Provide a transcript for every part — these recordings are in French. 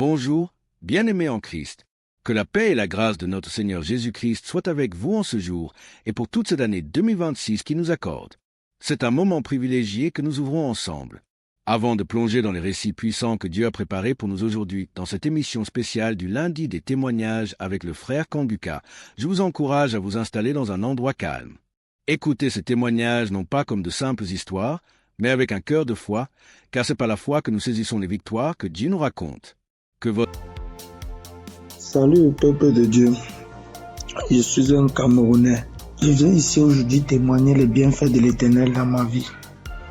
Bonjour, bien-aimés en Christ. Que la paix et la grâce de notre Seigneur Jésus-Christ soient avec vous en ce jour et pour toute cette année 2026 qui nous accorde. C'est un moment privilégié que nous ouvrons ensemble. Avant de plonger dans les récits puissants que Dieu a préparés pour nous aujourd'hui, dans cette émission spéciale du lundi des témoignages avec le frère Kanguka, je vous encourage à vous installer dans un endroit calme. Écoutez ces témoignages non pas comme de simples histoires, mais avec un cœur de foi, car c'est par la foi que nous saisissons les victoires que Dieu nous raconte. Que votre... Salut peuple de Dieu, je suis un Camerounais. Je viens ici aujourd'hui témoigner les bienfaits de l'Éternel dans ma vie.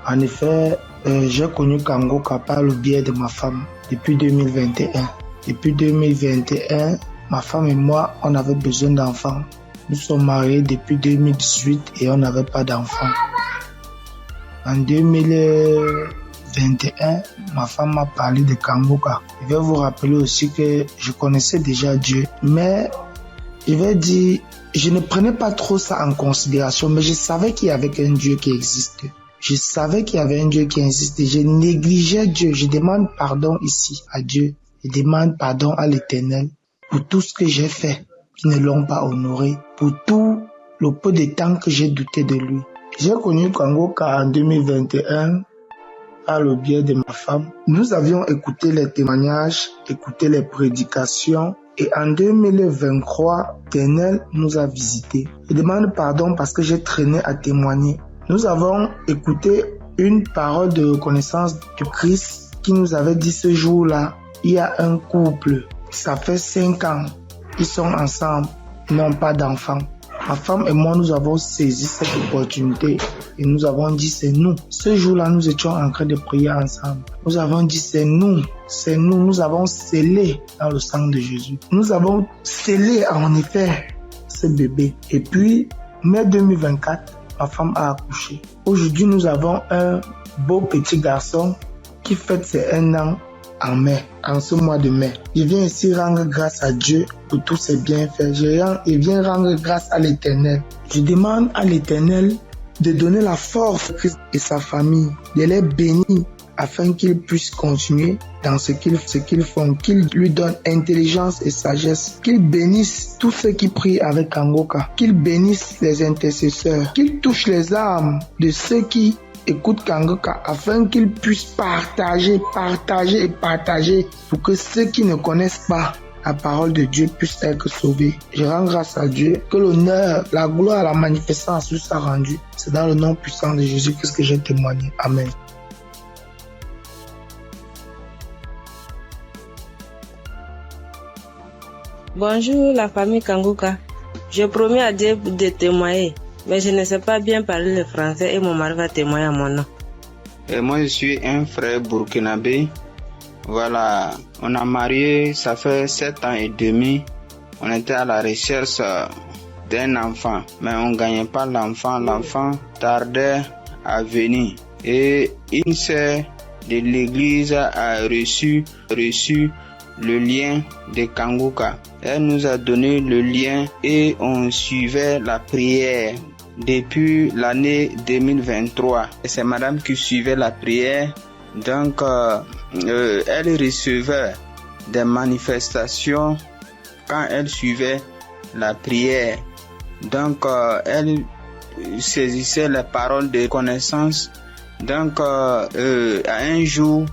En effet, j'ai connu Kanguka par le biais de ma femme depuis 2021. Depuis 2021, ma femme et moi, on avait besoin d'enfants. Nous sommes mariés depuis 2018 et on n'avait pas d'enfants. En 2021, ma femme m'a parlé de Kanguka. Je vais vous rappeler aussi que je connaissais déjà Dieu, mais je vais dire, je ne prenais pas trop ça en considération, mais je savais qu'il y avait un Dieu qui existe. Je savais qu'il y avait un Dieu qui existe. Je négligeais Dieu. Je demande pardon ici à Dieu. Je demande pardon à l'Éternel pour tout ce que j'ai fait qui ne l'ont pas honoré, pour tout le peu de temps que j'ai douté de lui. J'ai connu Kanguka en 2021 par le biais de ma femme. Nous avions écouté les témoignages, écouté les prédications et en 2023, l'Éternel nous a visités. Je demande pardon parce que j'ai traîné à témoigner. Nous avons écouté une parole de reconnaissance du Christ qui nous avait dit ce jour-là, il y a un couple, ça fait 5 ans, ils sont ensemble, ils n'ont pas d'enfants. Ma femme et moi, nous avons saisi cette opportunité et nous avons dit c'est nous. Ce jour-là, nous étions en train de prier ensemble. Nous avons dit c'est nous, nous avons scellé dans le sang de Jésus. Nous avons scellé en effet ce bébé. Et puis, mai 2024, ma femme a accouché. Aujourd'hui, nous avons un beau petit garçon qui fête ses 1 an en mai, en ce mois de mai. Je viens ici rendre grâce à Dieu pour tous ses bienfaits. Je viens rendre grâce à l'Éternel. Je demande à l'Éternel de donner la force à Christ et sa famille, de les bénir afin qu'ils puissent continuer dans ce qu'ils font, qu'ils lui donnent intelligence et sagesse, qu'ils bénissent tous ceux qui prient avec Kanguka, qu'ils bénissent les intercesseurs, qu'ils touchent les âmes de ceux qui écoutent Kanguka afin qu'ils puissent partager pour que ceux qui ne connaissent pas la parole de Dieu puissent être sauvés. Je rends grâce à Dieu, que l'honneur, la gloire, la magnificence lui soit rendue. C'est dans le nom puissant de Jésus-Christ que j'ai témoigné. Amen. Bonjour la famille Kanguka. Je promets à Dieu de témoigner, mais je ne sais pas bien parler le français et mon mari va témoigner à mon nom. Et moi je suis un frère burkinabé. Voilà, on a marié, ça fait 7 ans et demi. On était à la recherche d'un enfant, mais on ne gagnait pas l'enfant. L'enfant tardait à venir. Et une sœur de l'église a reçu le lien de Kanguka. Elle nous a donné le lien et on suivait la prière depuis l'année 2023. Et c'est madame qui suivait la prière. Donc, elle recevait des manifestations quand elle suivait la prière. Donc, elle saisissait les paroles de connaissance. Donc, à un jour,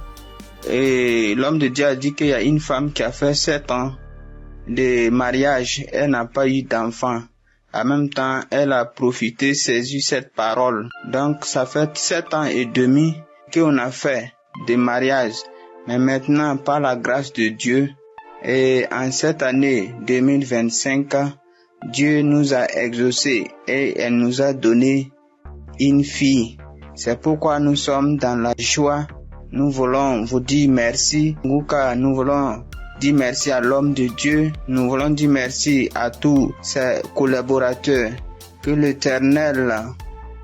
l'homme de Dieu a dit qu'il y a une femme qui a fait 7 ans de mariage. Elle n'a pas eu d'enfant. En même temps, elle a profité, saisi cette parole. Donc, ça fait 7 ans et demi qu'on a fait des mariages. Mais maintenant, par la grâce de Dieu, et en cette année 2025, Dieu nous a exaucés et elle nous a donné une fille. C'est pourquoi nous sommes dans la joie. Nous voulons vous dire merci. Nous voulons dire merci à l'homme de Dieu. Nous voulons dire merci à tous ses collaborateurs. Que l'Éternel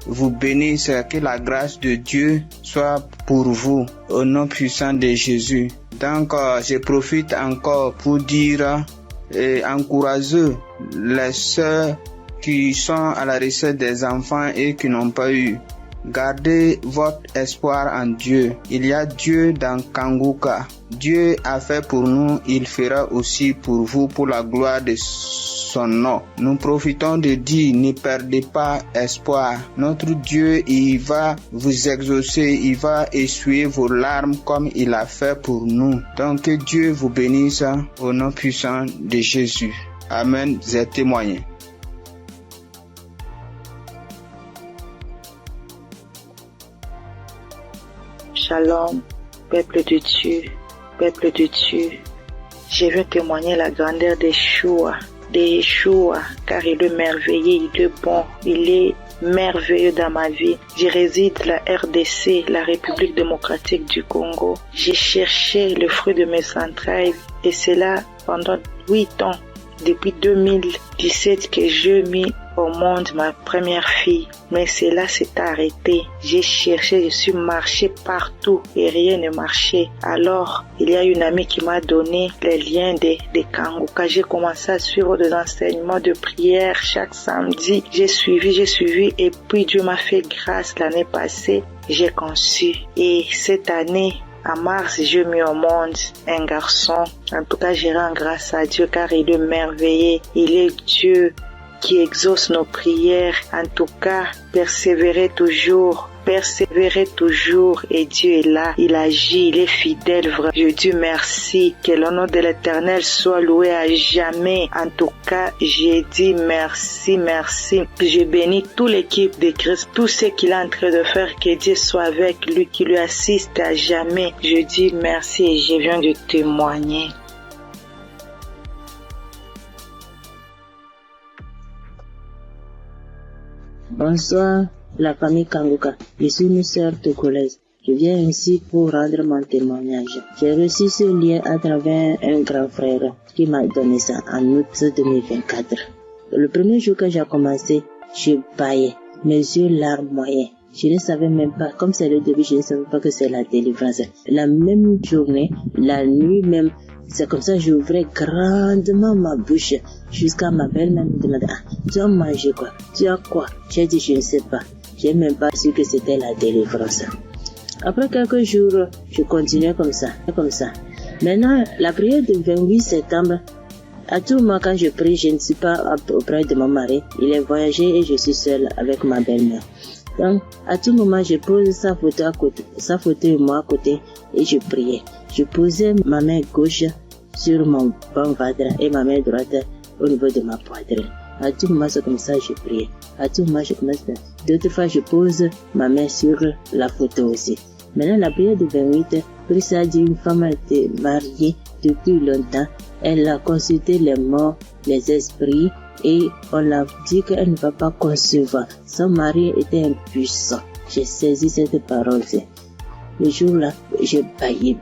vous bénisse, que la grâce de Dieu soit pour vous au nom puissant de Jésus. Donc, je profite encore pour dire et encourager les sœurs qui sont à la recherche des enfants et qui n'ont pas eu Gardez votre espoir en Dieu. Il y a Dieu dans Kanguka. Dieu a fait pour nous, il fera aussi pour vous, pour la gloire de son nom. Nous profitons de dire, ne perdez pas espoir. Notre Dieu, il va vous exaucer, il va essuyer vos larmes comme il a fait pour nous. Donc que Dieu vous bénisse au nom puissant de Jésus. Amen. J'ai témoigné. Shalom, peuple de Dieu, peuple de Dieu. Je veux témoigner la grandeur d'Yeshua, car il est merveilleux, il est bon, il est merveilleux dans ma vie. Je réside la RDC, la République démocratique du Congo. J'ai cherché le fruit de mes entrailles et c'est là pendant 8 ans, depuis 2017 que je mis au monde ma première fille. Mais cela s'est arrêté. J'ai cherché, je suis marché partout et rien ne marchait. Alors, il y a une amie qui m'a donné les liens de Kanguka. J'ai commencé à suivre des enseignements de prière chaque samedi. J'ai suivi et puis Dieu m'a fait grâce l'année passée. J'ai conçu. Et cette année, en mars, j'ai mis au monde un garçon. En tout cas, je rends grâce à Dieu car il est merveilleux. Il est Dieu qui exauce nos prières. En tout cas, persévérez toujours et Dieu est là, il agit, il est fidèle. Je dis merci, que le nom de l'Éternel soit loué à jamais. En tout cas, j'ai dit merci. Je bénis toute l'équipe de Christ, tout ce qu'il est en train de faire, que Dieu soit avec lui, qui lui assiste à jamais. Je dis merci et je viens de témoigner. Bonsoir, la famille Kanguka. Je suis une sœur togolaise. Je viens ici pour rendre mon témoignage. J'ai reçu ce lien à travers un grand frère qui m'a donné ça en août 2024. Le premier jour que j'ai commencé, je baillais, mes yeux larmes moyens. Je ne savais même pas, comme c'est le début, je ne savais pas que c'est la délivrance. La même journée, la nuit même, c'est comme ça que j'ouvrais grandement ma bouche jusqu'à ma belle-mère me demandait, tu as mangé quoi? Tu as quoi? J'ai dit, je ne sais pas. J'ai même pas su que c'était la délivrance. Après quelques jours, je continuais comme ça. Maintenant, la prière du 28 septembre, à tout moment quand je prie, je ne suis pas auprès de mon mari. Il est voyagé et je suis seule avec ma belle-mère. Donc, à tout moment, je pose sa photo et moi à côté et je priais. Je posais ma main gauche sur mon bon ventre et ma main droite au niveau de ma poitrine. À tout moment, c'est comme ça que je priais. À tout moment, je commence. D'autres fois, je pose ma main sur la photo aussi. Maintenant, la prière du 28, Christ a dit une femme a été mariée depuis longtemps. Elle a consulté les morts, les esprits, et on l'a dit qu'elle ne va pas concevoir. Son mari était impuissant. J'ai saisi cette parole. Le jour-là, j'ai baillé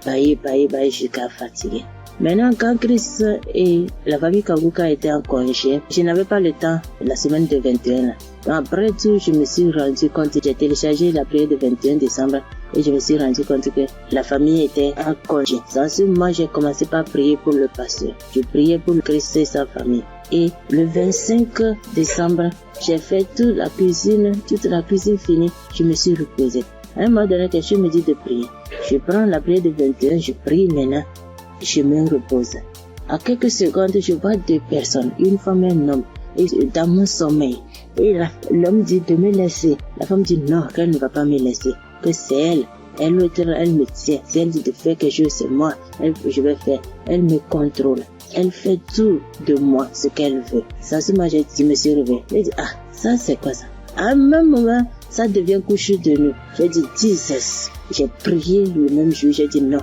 jusqu'à fatiguer. Maintenant, quand Christ et la famille Kanguka étaient en congé, je n'avais pas le temps la semaine de 21. Après tout, je me suis rendu compte, j'ai téléchargé la prière de 21 décembre et je me suis rendu compte que la famille était en congé. Dans ce moment, j'ai commencé par prier pour le pasteur. Je priais pour Christ et sa famille. Et le 25 décembre, j'ai fait toute la cuisine finie, je me suis reposé. À un moment donné, quelqu'un me dit de prier. Je prends la prière de 21, je prie maintenant, je me repose. À quelques secondes, je vois 2 personnes, une femme et un homme, et dans mon sommeil. Et l'homme dit de me laisser. La femme dit non, qu'elle ne va pas me laisser, que c'est elle. Elle me tient. Si elle dit de faire quelque chose, c'est moi. Je vais faire. Elle me contrôle. Elle fait tout de moi, ce qu'elle veut. Ça, ce matin, je me suis réveillé. Je dis, ça c'est quoi ça? À un même moment, ça devient couche de nuit. J'ai dit, Jesus. J'ai prié le même jour, j'ai dit non.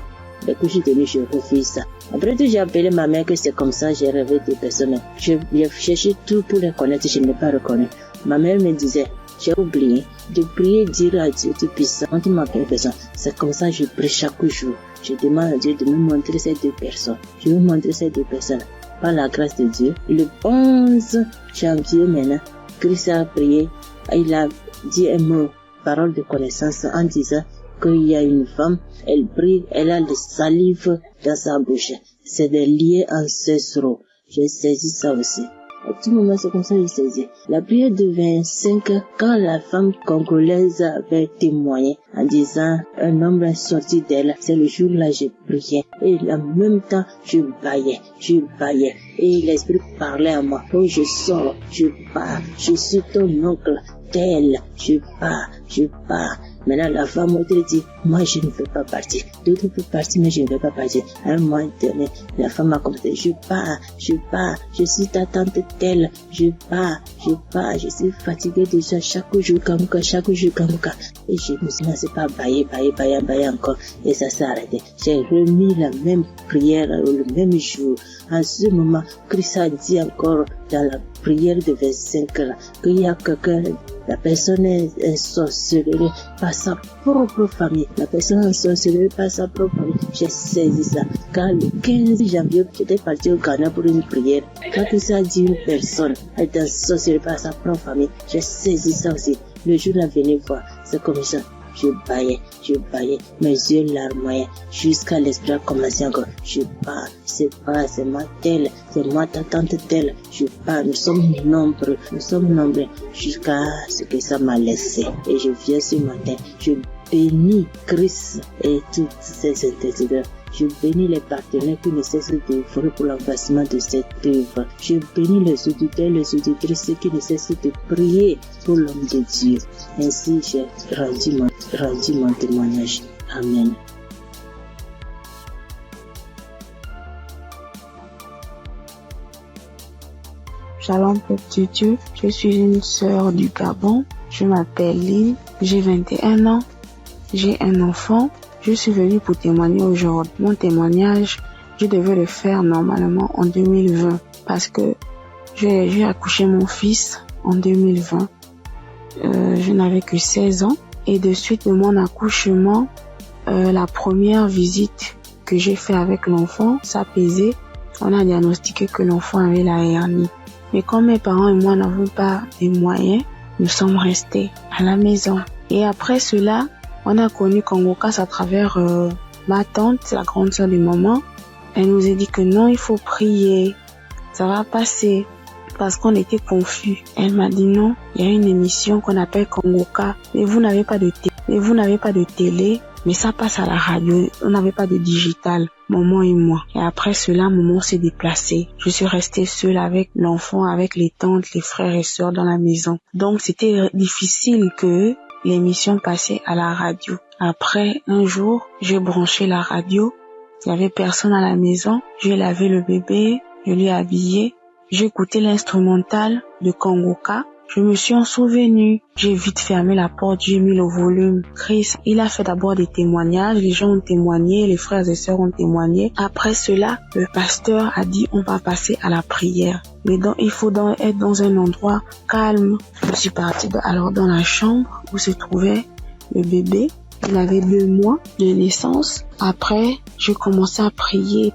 Les couches de nuit, je refuse ça. Après tout, j'ai appelé ma mère que c'est comme ça, j'ai rêvé des personnes. J'ai cherché tout pour les connaître, je ne l'ai pas reconnu. Ma mère me disait, j'ai oublié de prier, dire à Dieu Tout-Puissant, quand tu m'appelles personne. C'est comme ça que je prie chaque jour. Je demande à Dieu de me montrer ces 2 personnes. Je vais montrer ces 2 personnes. Par la grâce de Dieu, le 11 janvier maintenant, Christ a prié. Il a dit un mot, parole de connaissance, en disant qu'il y a une femme, elle prie, elle a le salive dans sa bouche. C'est des liens ancestraux. J'ai saisi ça aussi. À tout moment, c'est comme ça que je saisis. La prière de 25 heures, quand la femme congolaise avait témoigné en disant un homme est sorti d'elle, c'est le jour-là que je priais. Et en même temps, je baillais. Et l'esprit parlait à moi. Oh, je sors, je pars, je suis ton oncle, tel, je pars. Maintenant, la femme autre dit, moi, je ne veux pas partir. D'autres peuvent partir, mais je ne veux pas partir. À un moment donné, la femme a commencé, je pars, je suis ta tante telle, je pars, je suis fatiguée déjà, chaque jour, Kanguka. Et je me suis lancé par bailler encore, et ça s'est arrêté. J'ai remis la même prière le même jour. En ce moment, Christ a dit encore dans la prière de 25 heures, qu'il y a quelqu'un, la personne est sorcelée par sa propre famille. J'ai saisi ça. Quand le 15 janvier, j'étais parti au Ghana pour une prière. Quand ça dit une personne est sorcelée par sa propre famille, j'ai saisi ça aussi. Le jour là, venez voir, c'est comme ça. Je baillais, mes yeux larmoyaient, jusqu'à l'esprit a commencé encore. Je pars, c'est moi telle, c'est moi ta tante telle. Je pars, nous sommes nombreux, jusqu'à ce que ça m'a laissé. Et je viens ce matin, je bénis Christ et toutes ses intercesseurs. Je bénis les partenaires qui ne cessent d'œuvrer pour l'avancement de cette œuvre. Je bénis les auditeurs, les auditrices qui ne cessent de prier pour l'homme de Dieu. Ainsi, j'ai rendu mon témoignage. Amen. Shalom, peuple de Dieu. Je suis une sœur du Gabon. Je m'appelle Lynn. J'ai 21 ans. J'ai un enfant. Je suis venue pour témoigner aujourd'hui. Mon témoignage, je devais le faire normalement en 2020 parce que j'ai accouché mon fils en 2020. Je n'avais que 16 ans et de suite de mon accouchement, la première visite que j'ai fait avec l'enfant, ça pesait. On a diagnostiqué que l'enfant avait la hernie. Mais comme mes parents et moi n'avons pas les moyens, nous sommes restés à la maison. Et après cela, on a connu Kanguka à travers ma tante, la grande sœur de maman. Elle nous a dit que non, il faut prier, ça va passer, parce qu'on était confus. Elle m'a dit non, il y a une émission qu'on appelle Kanguka, mais vous n'avez pas de télé, mais ça passe à la radio, on n'avait pas de digital, maman et moi. Et après cela, maman s'est déplacée. Je suis restée seule avec l'enfant, avec les tantes, les frères et sœurs dans la maison. Donc c'était difficile que l'émission passait à la radio. Après, un jour, j'ai branché la radio. Il y avait personne à la maison. J'ai lavé le bébé, je l'ai habillé. J'ai écouté l'instrumental de Kanguka. Je me suis en souvenu. J'ai vite fermé la porte, j'ai mis le volume. Chris, il a fait d'abord des témoignages. Les gens ont témoigné, les frères et sœurs ont témoigné. Après cela, le pasteur a dit on va passer à la prière. Mais il faut être dans un endroit calme. Je suis partie alors dans la chambre où se trouvait le bébé. Il avait 2 mois de naissance. Après, j'ai commencé à prier.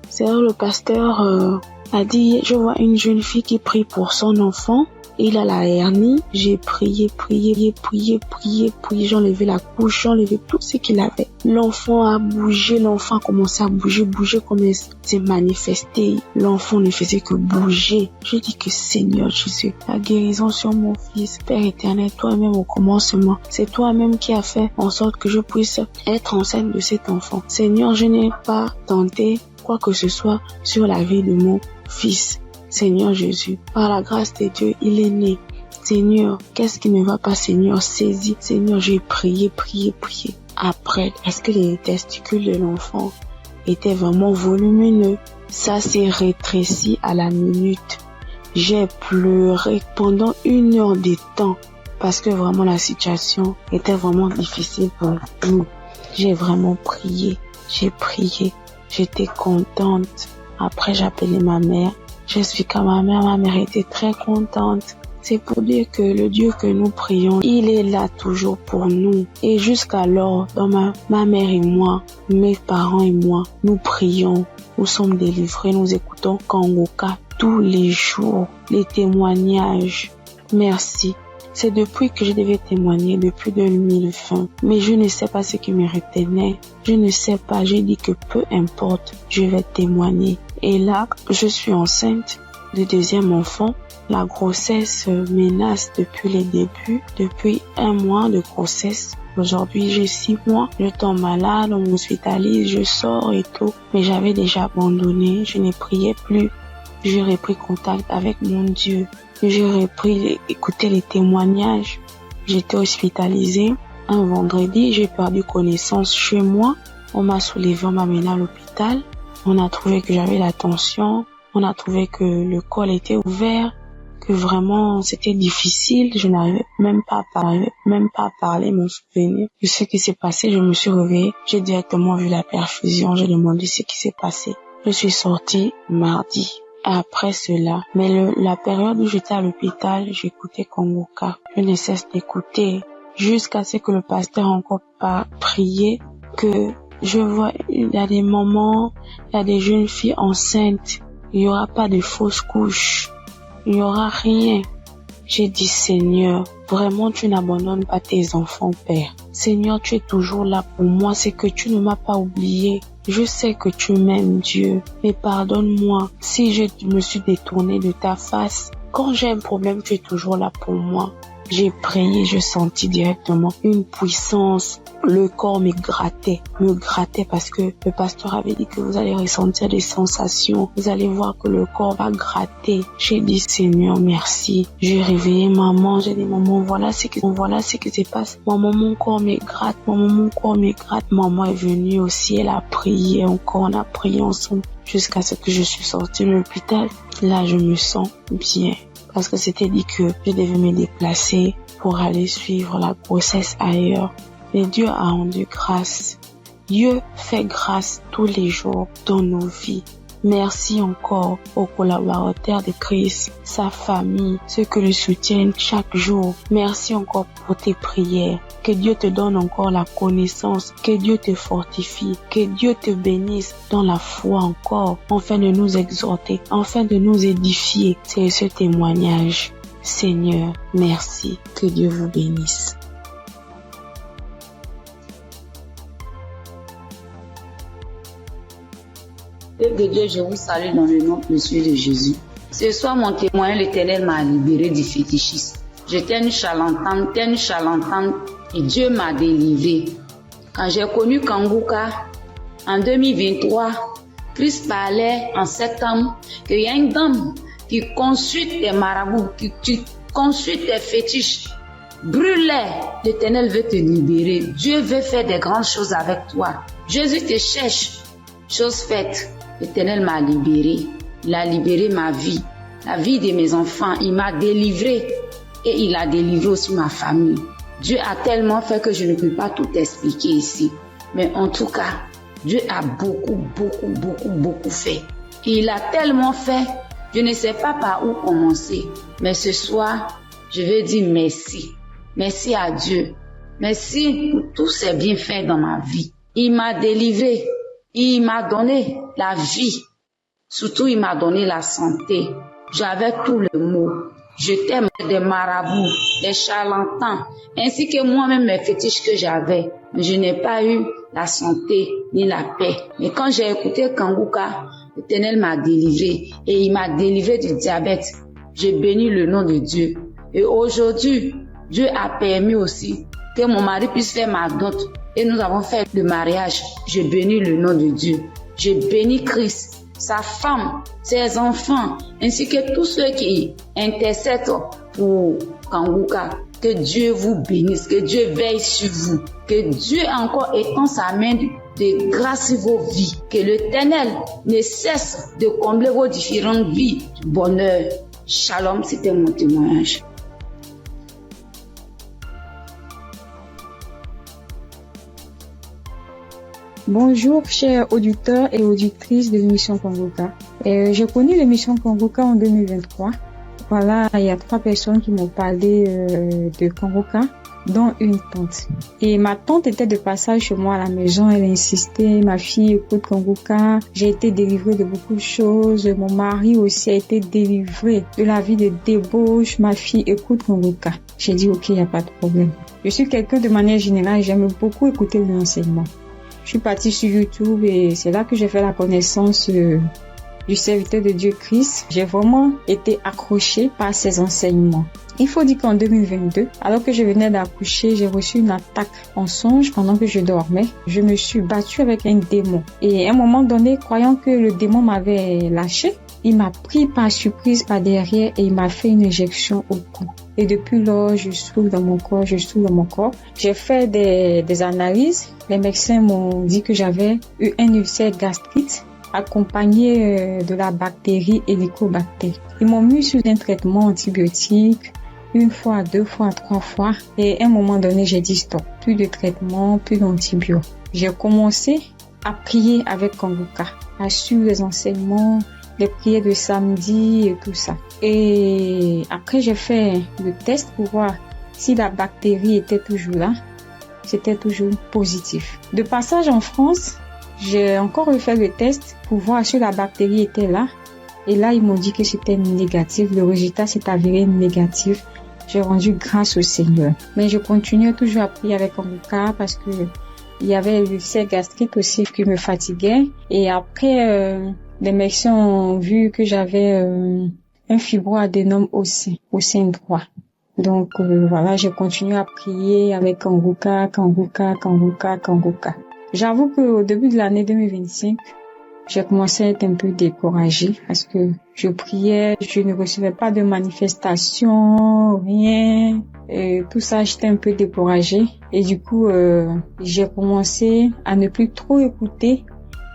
C'est là le pasteur a dit, je vois une jeune fille qui prie pour son enfant. Il a la hernie. J'ai prié. J'ai enlevé la couche, j'ai enlevé tout ce qu'il avait. L'enfant a bougé, l'enfant a commencé à bouger comme il s'est manifesté. L'enfant ne faisait que bouger. J'ai dit que Seigneur Jésus, la guérison sur mon fils, Père éternel, toi-même au commencement, c'est toi-même qui as fait en sorte que je puisse être enceinte de cet enfant. Seigneur, je n'ai pas tenté quoi que ce soit sur la vie de mon fils. Seigneur Jésus, par la grâce de Dieu, il est né. Seigneur, qu'est-ce qui ne va pas, Seigneur? Saisis. Seigneur, j'ai prié. Après, est-ce que les testicules de l'enfant étaient vraiment volumineux? Ça s'est rétréci à la minute. J'ai pleuré pendant 1 heure de temps parce que vraiment la situation était vraiment difficile pour nous. J'ai vraiment prié. J'étais contente. Après, j'ai appelé ma mère. J'explique à ma mère était très contente. C'est pour dire que le Dieu que nous prions, il est là toujours pour nous. Et jusqu'alors, dans ma mère et moi, mes parents et moi, nous prions, nous sommes délivrés, nous écoutons Kanguka tous les jours, les témoignages. Merci. C'est depuis que je devais témoigner, depuis 2020. Mais je ne sais pas ce qui me retenait. Je ne sais pas. J'ai dit que peu importe, je vais témoigner. Et là, je suis enceinte du deuxième enfant. La grossesse menace depuis les débuts, depuis 1 mois de grossesse. Aujourd'hui, j'ai 6 mois, je tombe malade, on m'hospitalise, je sors et tout. Mais j'avais déjà abandonné, je ne priais plus. J'ai repris contact avec mon Dieu. J'ai repris écouter les témoignages. J'étais hospitalisée. Un vendredi, j'ai perdu connaissance chez moi. On m'a soulevé, on m'a mené à l'hôpital. On a trouvé que j'avais la tension. On a trouvé que le col était ouvert. Que vraiment c'était difficile, je n'arrivais même pas à parler, me souvenir de ce qui s'est passé. Je me suis réveillée, j'ai directement vu la perfusion, j'ai demandé ce qui s'est passé. Je suis sortie mardi. Après cela, mais la période où j'étais à l'hôpital, j'écoutais Kongoka. Je ne cesse d'écouter jusqu'à ce que le pasteur encore pas prié, que je vois, il y a des moments, il y a des jeunes filles enceintes, il y aura pas de fausses couches. Il n'y aura rien. J'ai dit, Seigneur, vraiment tu n'abandonnes pas tes enfants, Père. Seigneur, tu es toujours là pour moi, c'est que tu ne m'as pas oublié. Je sais que tu m'aimes, Dieu, mais pardonne-moi si je me suis détournée de ta face. Quand j'ai un problème, tu es toujours là pour moi. J'ai prié, je sentis directement une puissance. Le corps me grattait parce que le pasteur avait dit que vous allez ressentir des sensations. Vous allez voir que le corps va gratter. J'ai dit, Seigneur, merci. J'ai réveillé maman. J'ai dit, maman, voilà ce qui se passe. Maman, mon corps me gratte. Maman est venue aussi. Elle a prié encore. On a prié ensemble jusqu'à ce que je suis sortie de l'hôpital. Là, je me sens bien. Parce que c'était dit que je devais me déplacer pour aller suivre la grossesse ailleurs. Mais Dieu a rendu grâce. Dieu fait grâce tous les jours dans nos vies. Merci encore aux collaborateurs de Christ, sa famille, ceux qui le soutiennent chaque jour. Merci encore pour tes prières. Que Dieu te donne encore la connaissance, que Dieu te fortifie, que Dieu te bénisse dans la foi encore, afin de nous exhorter, afin de nous édifier. C'est ce témoignage. Seigneur, merci. Que Dieu vous bénisse. Père de Dieu, je vous salue dans le nom précieux de Jésus. Ce soir, mon témoin, l'Éternel m'a libéré du fétichisme. J'étais une charlatane, et Dieu m'a délivré. Quand j'ai connu Kanguka, en 2023, Christ parlait en septembre qu'il y a une dame qui consulte des marabouts, qui consulte des fétiches. Brûle-les, l'Éternel veut te libérer. Dieu veut faire des grandes choses avec toi. Jésus te cherche. Chose faite, l'Éternel m'a libéré. Il a libéré ma vie, la vie de mes enfants. Il m'a délivré et il a délivré aussi ma famille. Dieu a tellement fait que je ne peux pas tout expliquer ici. Mais en tout cas, Dieu a beaucoup fait. Et il a tellement fait, je ne sais pas par où commencer. Mais ce soir, je vais dire merci. Merci à Dieu. Merci pour tous ces bienfaits dans ma vie. Il m'a délivré. Il m'a donné la vie. Surtout, il m'a donné la santé. J'avais tout le mot. J'étais des marabouts, des charlatans, ainsi que moi-même mes fétiches que j'avais. Mais je n'ai pas eu la santé ni la paix. Mais quand j'ai écouté Kanguka, l'Éternel m'a délivré et il m'a délivré du diabète. J'ai béni le nom de Dieu. Et aujourd'hui, Dieu a permis aussi que mon mari puisse faire ma dot. Et nous avons fait le mariage. Je bénis le nom de Dieu. Je bénis Christ, sa femme, ses enfants, ainsi que tous ceux qui intercèdent pour Kanguka. Que Dieu vous bénisse, que Dieu veille sur vous, que Dieu encore étend sa main de grâce sur vos vies, que l'Éternel ne cesse de combler vos différentes vies de bonheur. Shalom, c'était mon témoignage. Bonjour, chers auditeurs et auditrices de l'émission Kanguka. J'ai connu l'émission Kanguka en 2023. Voilà, il y a 3 personnes qui m'ont parlé de Kanguka, dont une tante. Et ma tante était de passage chez moi à la maison. Elle insistait, ma fille écoute Kanguka. J'ai été délivrée de beaucoup de choses. Mon mari aussi a été délivré de la vie de débauche. Ma fille écoute Kanguka. J'ai dit, ok, il n'y a pas de problème. Je suis quelqu'un de manière générale, j'aime beaucoup écouter l'enseignement. Je suis partie sur YouTube et c'est là que j'ai fait la connaissance du serviteur de Dieu Christ. J'ai vraiment été accrochée par ses enseignements. Il faut dire qu'en 2022, alors que je venais d'accoucher, j'ai reçu une attaque en songe pendant que je dormais. Je me suis battue avec un démon. Et à un moment donné, croyant que le démon m'avait lâché, il m'a pris par surprise par derrière et il m'a fait une injection au cou. Et depuis lors, je souffre dans mon corps. J'ai fait des analyses. Les médecins m'ont dit que j'avais eu un ulcère gastrique accompagné de la bactérie Helicobacter. Ils m'ont mis sous un traitement antibiotique 1 fois, 2 fois, 3 fois. Et à un moment donné, j'ai dit stop. Plus de traitement, plus d'antibiotiques. J'ai commencé à prier avec Kanguka, à suivre les enseignements, les prières de samedi et tout ça. Et après, j'ai fait le test pour voir si la bactérie était toujours là. C'était toujours positif. De passage en France, j'ai encore refait le test pour voir si la bactérie était là. Et là, ils m'ont dit que c'était négatif. Le résultat s'est avéré négatif. J'ai rendu grâce au Seigneur. Mais je continuais toujours à prier avec Kanguka parce que il y avait l'ulcère gastrique aussi qui me fatiguait. Et après, les médecins ont vu que j'avais un fibroadénome au sein droit. Donc voilà, j'ai continué à prier avec Kanguka. J'avoue qu'au début de l'année 2025, j'ai commencé à être un peu découragée parce que je priais, je ne recevais pas de manifestation, rien. Et tout ça, j'étais un peu découragée. Et du coup, j'ai commencé à ne plus trop écouter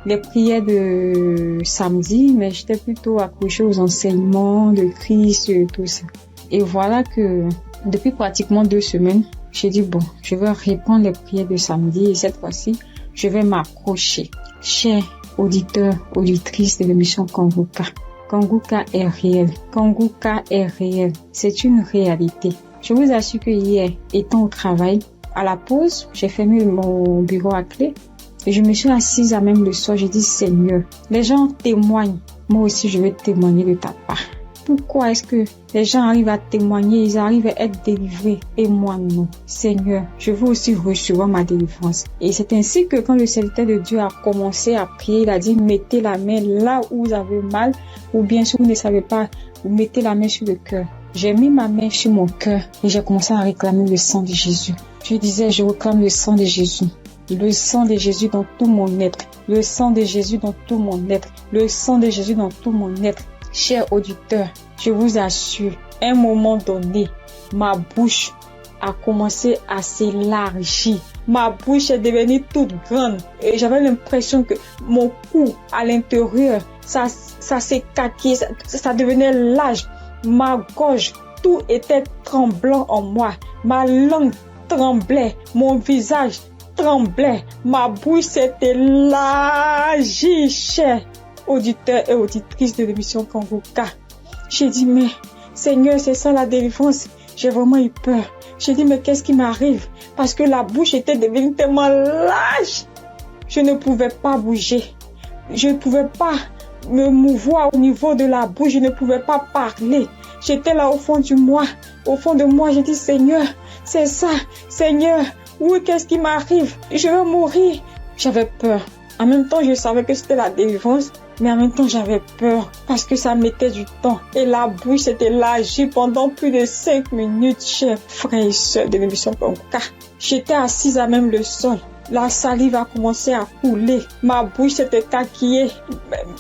les prières de samedi, mais j'étais plutôt accrochée aux enseignements de Christ et tout ça. Et voilà que depuis pratiquement 2 semaines, j'ai dit bon, je vais reprendre les prières de samedi et cette fois-ci, je vais m'accrocher. Chers auditeurs, auditrices de l'émission Kanguka, Kanguka est réel. Kanguka est réel. C'est une réalité. Je vous assure que hier, étant au travail, à la pause, j'ai fermé mon bureau à clé et je me suis assise à même le sol. J'ai dit Seigneur, les gens témoignent. Moi aussi, je vais témoigner de ta part. Pourquoi est-ce que les gens arrivent à témoigner, ils arrivent à être délivrés et moi non? Seigneur, je veux aussi recevoir ma délivrance. Et c'est ainsi que quand le serviteur de Dieu a commencé à prier, il a dit mettez la main là où vous avez mal, ou bien si vous ne savez pas, vous mettez la main sur le cœur. J'ai mis ma main sur mon cœur et j'ai commencé à réclamer le sang de Jésus. Je disais, je réclame le sang de Jésus. Le sang de Jésus dans tout mon être. Le sang de Jésus dans tout mon être. Le sang de Jésus dans tout mon être. Chers auditeurs, je vous assure, à un moment donné, ma bouche a commencé à s'élargir. Ma bouche est devenue toute grande et j'avais l'impression que mon cou à l'intérieur, ça s'écaquait, ça devenait large. Ma gorge, tout était tremblant en moi. Ma langue tremblait, mon visage tremblait, ma bouche s'est élargie, chers auditeurs et auditrices de l'émission Kanguka. J'ai dit, mais Seigneur, c'est ça la délivrance. J'ai vraiment eu peur. J'ai dit, mais qu'est-ce qui m'arrive? Parce que la bouche était devenue tellement large. Je ne pouvais pas bouger. Je ne pouvais pas me mouvoir au niveau de la bouche. Je ne pouvais pas parler. J'étais là au fond de moi. Au fond de moi, j'ai dit, Seigneur, c'est ça. Seigneur, oui, qu'est-ce qui m'arrive? Je vais mourir. J'avais peur. En même temps, je savais que c'était la délivrance. Mais en même temps, j'avais peur parce que ça mettait du temps. Et la bouche s'était élargie pendant plus de 5 minutes, chers frères et sœurs de l'émission Kanguka. J'étais assise à même le sol. La salive a commencé à couler. Ma bouche s'était taquillée.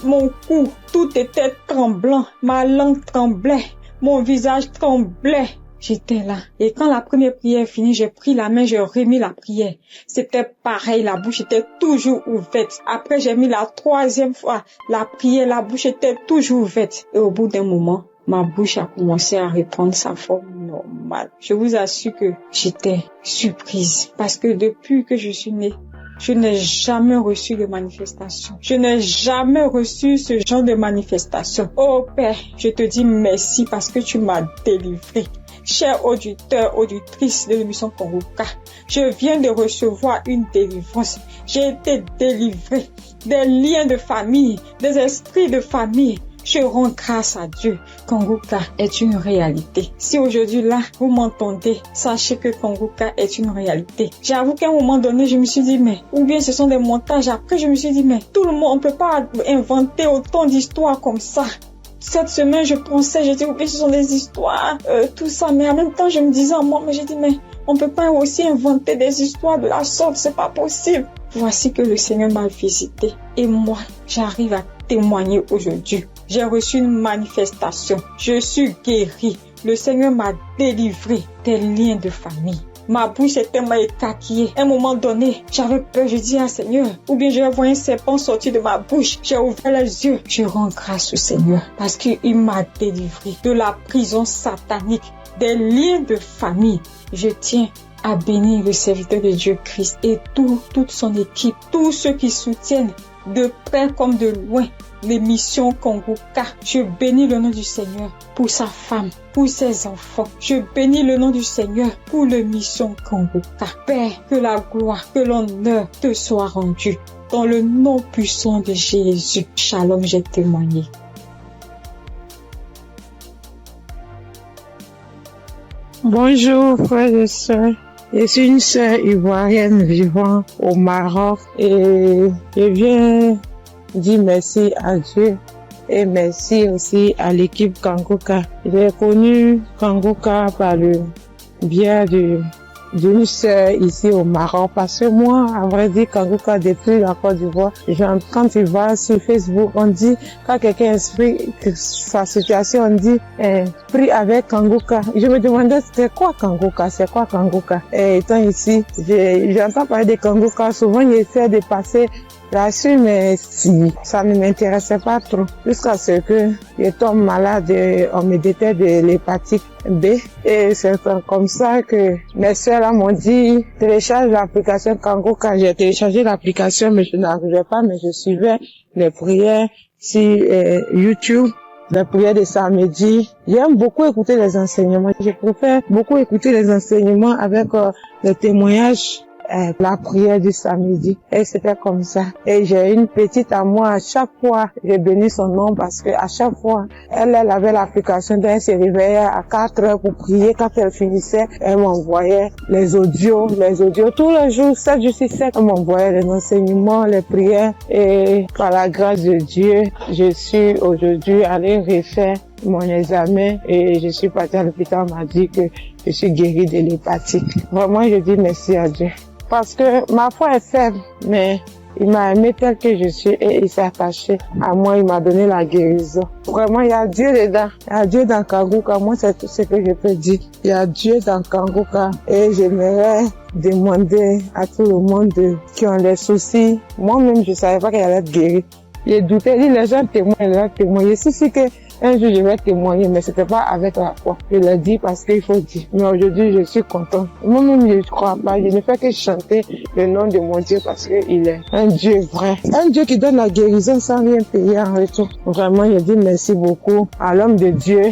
Mon cou, tout était tremblant. Ma langue tremblait. Mon visage tremblait. J'étais là. Et quand la première prière est finie, j'ai pris la main, j'ai remis la prière. C'était pareil, la bouche était toujours ouverte. Après, j'ai mis la 3e fois la prière, la bouche était toujours ouverte. Et au bout d'un moment, ma bouche a commencé à reprendre sa forme normale. Je vous assure que j'étais surprise. Parce que depuis que je suis née, je n'ai jamais reçu de manifestation. Je n'ai jamais reçu ce genre de manifestation. Oh Père, je te dis merci parce que tu m'as délivré. Chers auditeurs, auditrices de l'émission Kanguka, je viens de recevoir une délivrance. J'ai été délivré des liens de famille, des esprits de famille. Je rends grâce à Dieu. Kanguka est une réalité. Si aujourd'hui là, vous m'entendez, sachez que Kanguka est une réalité. J'avoue qu'à un moment donné, je me suis dit, mais, ou bien ce sont des montages. Après, je me suis dit, mais tout le monde, on peut pas inventer autant d'histoires comme ça. Cette semaine, je pensais, j'ai dit, oui, ce sont des histoires, tout ça. Mais en même temps, je me disais à moi, mais j'ai dit, mais on peut pas aussi inventer des histoires de la sorte, c'est pas possible. Voici que le Seigneur m'a visité et moi, j'arrive à témoigner aujourd'hui. J'ai reçu une manifestation. Je suis guérie. Le Seigneur m'a délivré des liens de famille. Ma bouche était tellement écarquillée. À un moment donné, j'avais peur. Je dis, Seigneur, ou bien je vais voir un serpent sortir de ma bouche. J'ai ouvert les yeux. Je rends grâce au Seigneur parce qu'il m'a délivré de la prison satanique, des liens de famille. Je tiens à bénir le serviteur de Dieu Christ et toute son équipe, tous ceux qui soutiennent de près comme de loin l'émission Kanguka. Je bénis le nom du Seigneur pour sa femme, pour ses enfants. Je bénis le nom du Seigneur pour l'émission Kanguka. Père, que la gloire, que l'honneur te soit rendu. Dans le nom puissant de Jésus. Shalom, j'ai témoigné. Bonjour frères et sœurs. Je suis une sœur ivoirienne vivant au Maroc et je viens dire merci à Dieu et merci aussi à l'équipe Kanguka. J'ai connu Kanguka par le biais d'une sœur ici au Maroc parce que moi, à vrai dire, Kanguka depuis la Côte d'Ivoire, quand tu vas sur Facebook, on dit, quand quelqu'un explique sa situation, on dit, prie avec Kanguka. Je me demandais, c'est quoi Kanguka? Et étant ici, j'entends parler de Kanguka, souvent j'essaie de passer là-dessus, mais si, ça ne m'intéressait pas trop. Jusqu'à ce que je tombe malade, on me détecte de l'hépatite B. Et c'est comme ça que mes soeurs là m'ont dit, télécharge l'application Kanguka. J'ai téléchargé l'application, mais je n'arrivais pas, mais je suivais les prières sur YouTube. Les prières de samedi. J'aime beaucoup écouter les enseignements. Je préfère beaucoup écouter les enseignements avec les témoignages. La prière du samedi. Et c'était comme ça. Et j'ai une petite à moi, à chaque fois, j'ai béni son nom parce que à chaque fois, elle avait l'application, elle se réveillait à 4 heures pour prier. Quand elle finissait, elle m'envoyait les audios, tous les jours, 7 jours sur 7, elle m'envoyait les enseignements, les prières. Et par la grâce de Dieu, je suis aujourd'hui allée refaire mon examen et je suis partie à l'hôpital, on m'a dit que je suis guérie de l'hépatite. Vraiment, je dis merci à Dieu. Parce que ma foi est faible, mais il m'a aimé tel que je suis et il s'est attaché à moi, il m'a donné la guérison. Vraiment, il y a Dieu dedans. Il y a Dieu dans Kanguka. Moi, c'est tout ce que je peux dire. Il y a Dieu dans Kanguka et j'aimerais demander à tout le monde qui ont des soucis. Moi-même, je savais pas qu'elle allait être guérie. J'ai douté, les gens témoignent. Si c'est que un jour je vais témoigner, mais c'était pas avec la foi. Je l'ai dit parce qu'il faut dire. Mais aujourd'hui, je suis content. Moi-même, je ne crois pas. Je ne fais que chanter le nom de mon Dieu parce qu'il est un Dieu vrai. Un Dieu qui donne la guérison sans rien payer en retour. Vraiment, je dis merci beaucoup à l'homme de Dieu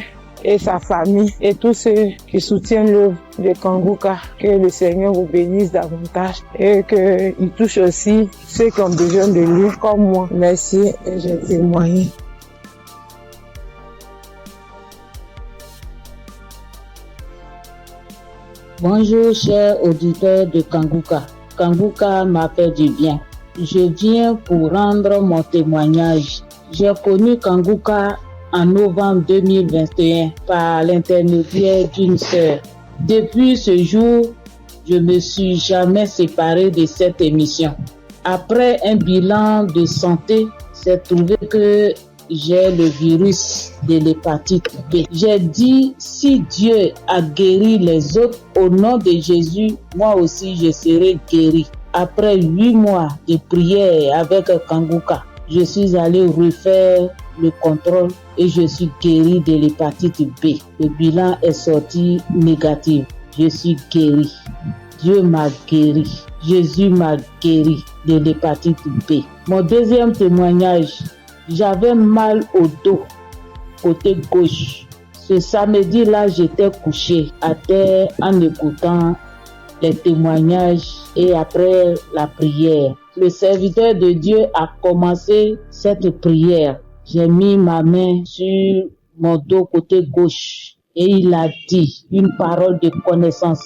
et sa famille et tous ceux qui soutiennent l'œuvre de Kanguka. Que le Seigneur vous bénisse davantage et qu'il touche aussi ceux qui ont besoin de lui comme moi. Merci et j'ai témoigné. Bonjour chers auditeurs de Kanguka. Kanguka m'a fait du bien. Je viens pour rendre mon témoignage. J'ai connu Kanguka en novembre 2021 par l'intermédiaire d'une sœur. Depuis ce jour, je me suis jamais séparée de cette émission. Après un bilan de santé, j'ai trouvé que j'ai le virus de l'hépatite B. J'ai dit, si Dieu a guéri les autres, au nom de Jésus, moi aussi je serai guéri. Après 8 mois de prière avec Kanguka, je suis allée refaire le contrôle et je suis guéri de l'hépatite B. Le bilan est sorti négatif. Je suis guéri. Dieu m'a guéri. Jésus m'a guéri de l'hépatite B. Mon deuxième témoignage, j'avais mal au dos, côté gauche. Ce samedi-là, j'étais couché à terre en écoutant les témoignages et après la prière. Le serviteur de Dieu a commencé cette prière. J'ai mis ma main sur mon dos côté gauche et il a dit une parole de connaissance.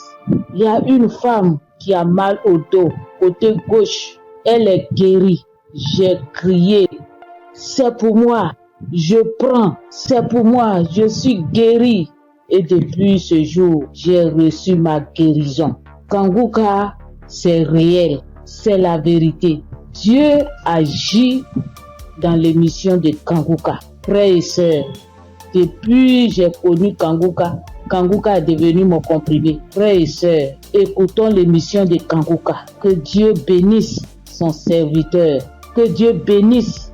Il y a une femme qui a mal au dos côté gauche. Elle est guérie. J'ai crié, c'est pour moi, je prends, c'est pour moi, je suis guérie. Et depuis ce jour, j'ai reçu ma guérison. Kanguka, c'est réel, c'est la vérité. Dieu agit dans l'émission de Kanguka. Frères et sœurs, depuis j'ai connu Kanguka, Kanguka est devenu mon comprimé. Frères et sœurs, écoutons l'émission de Kanguka. Que Dieu bénisse son serviteur. Que Dieu bénisse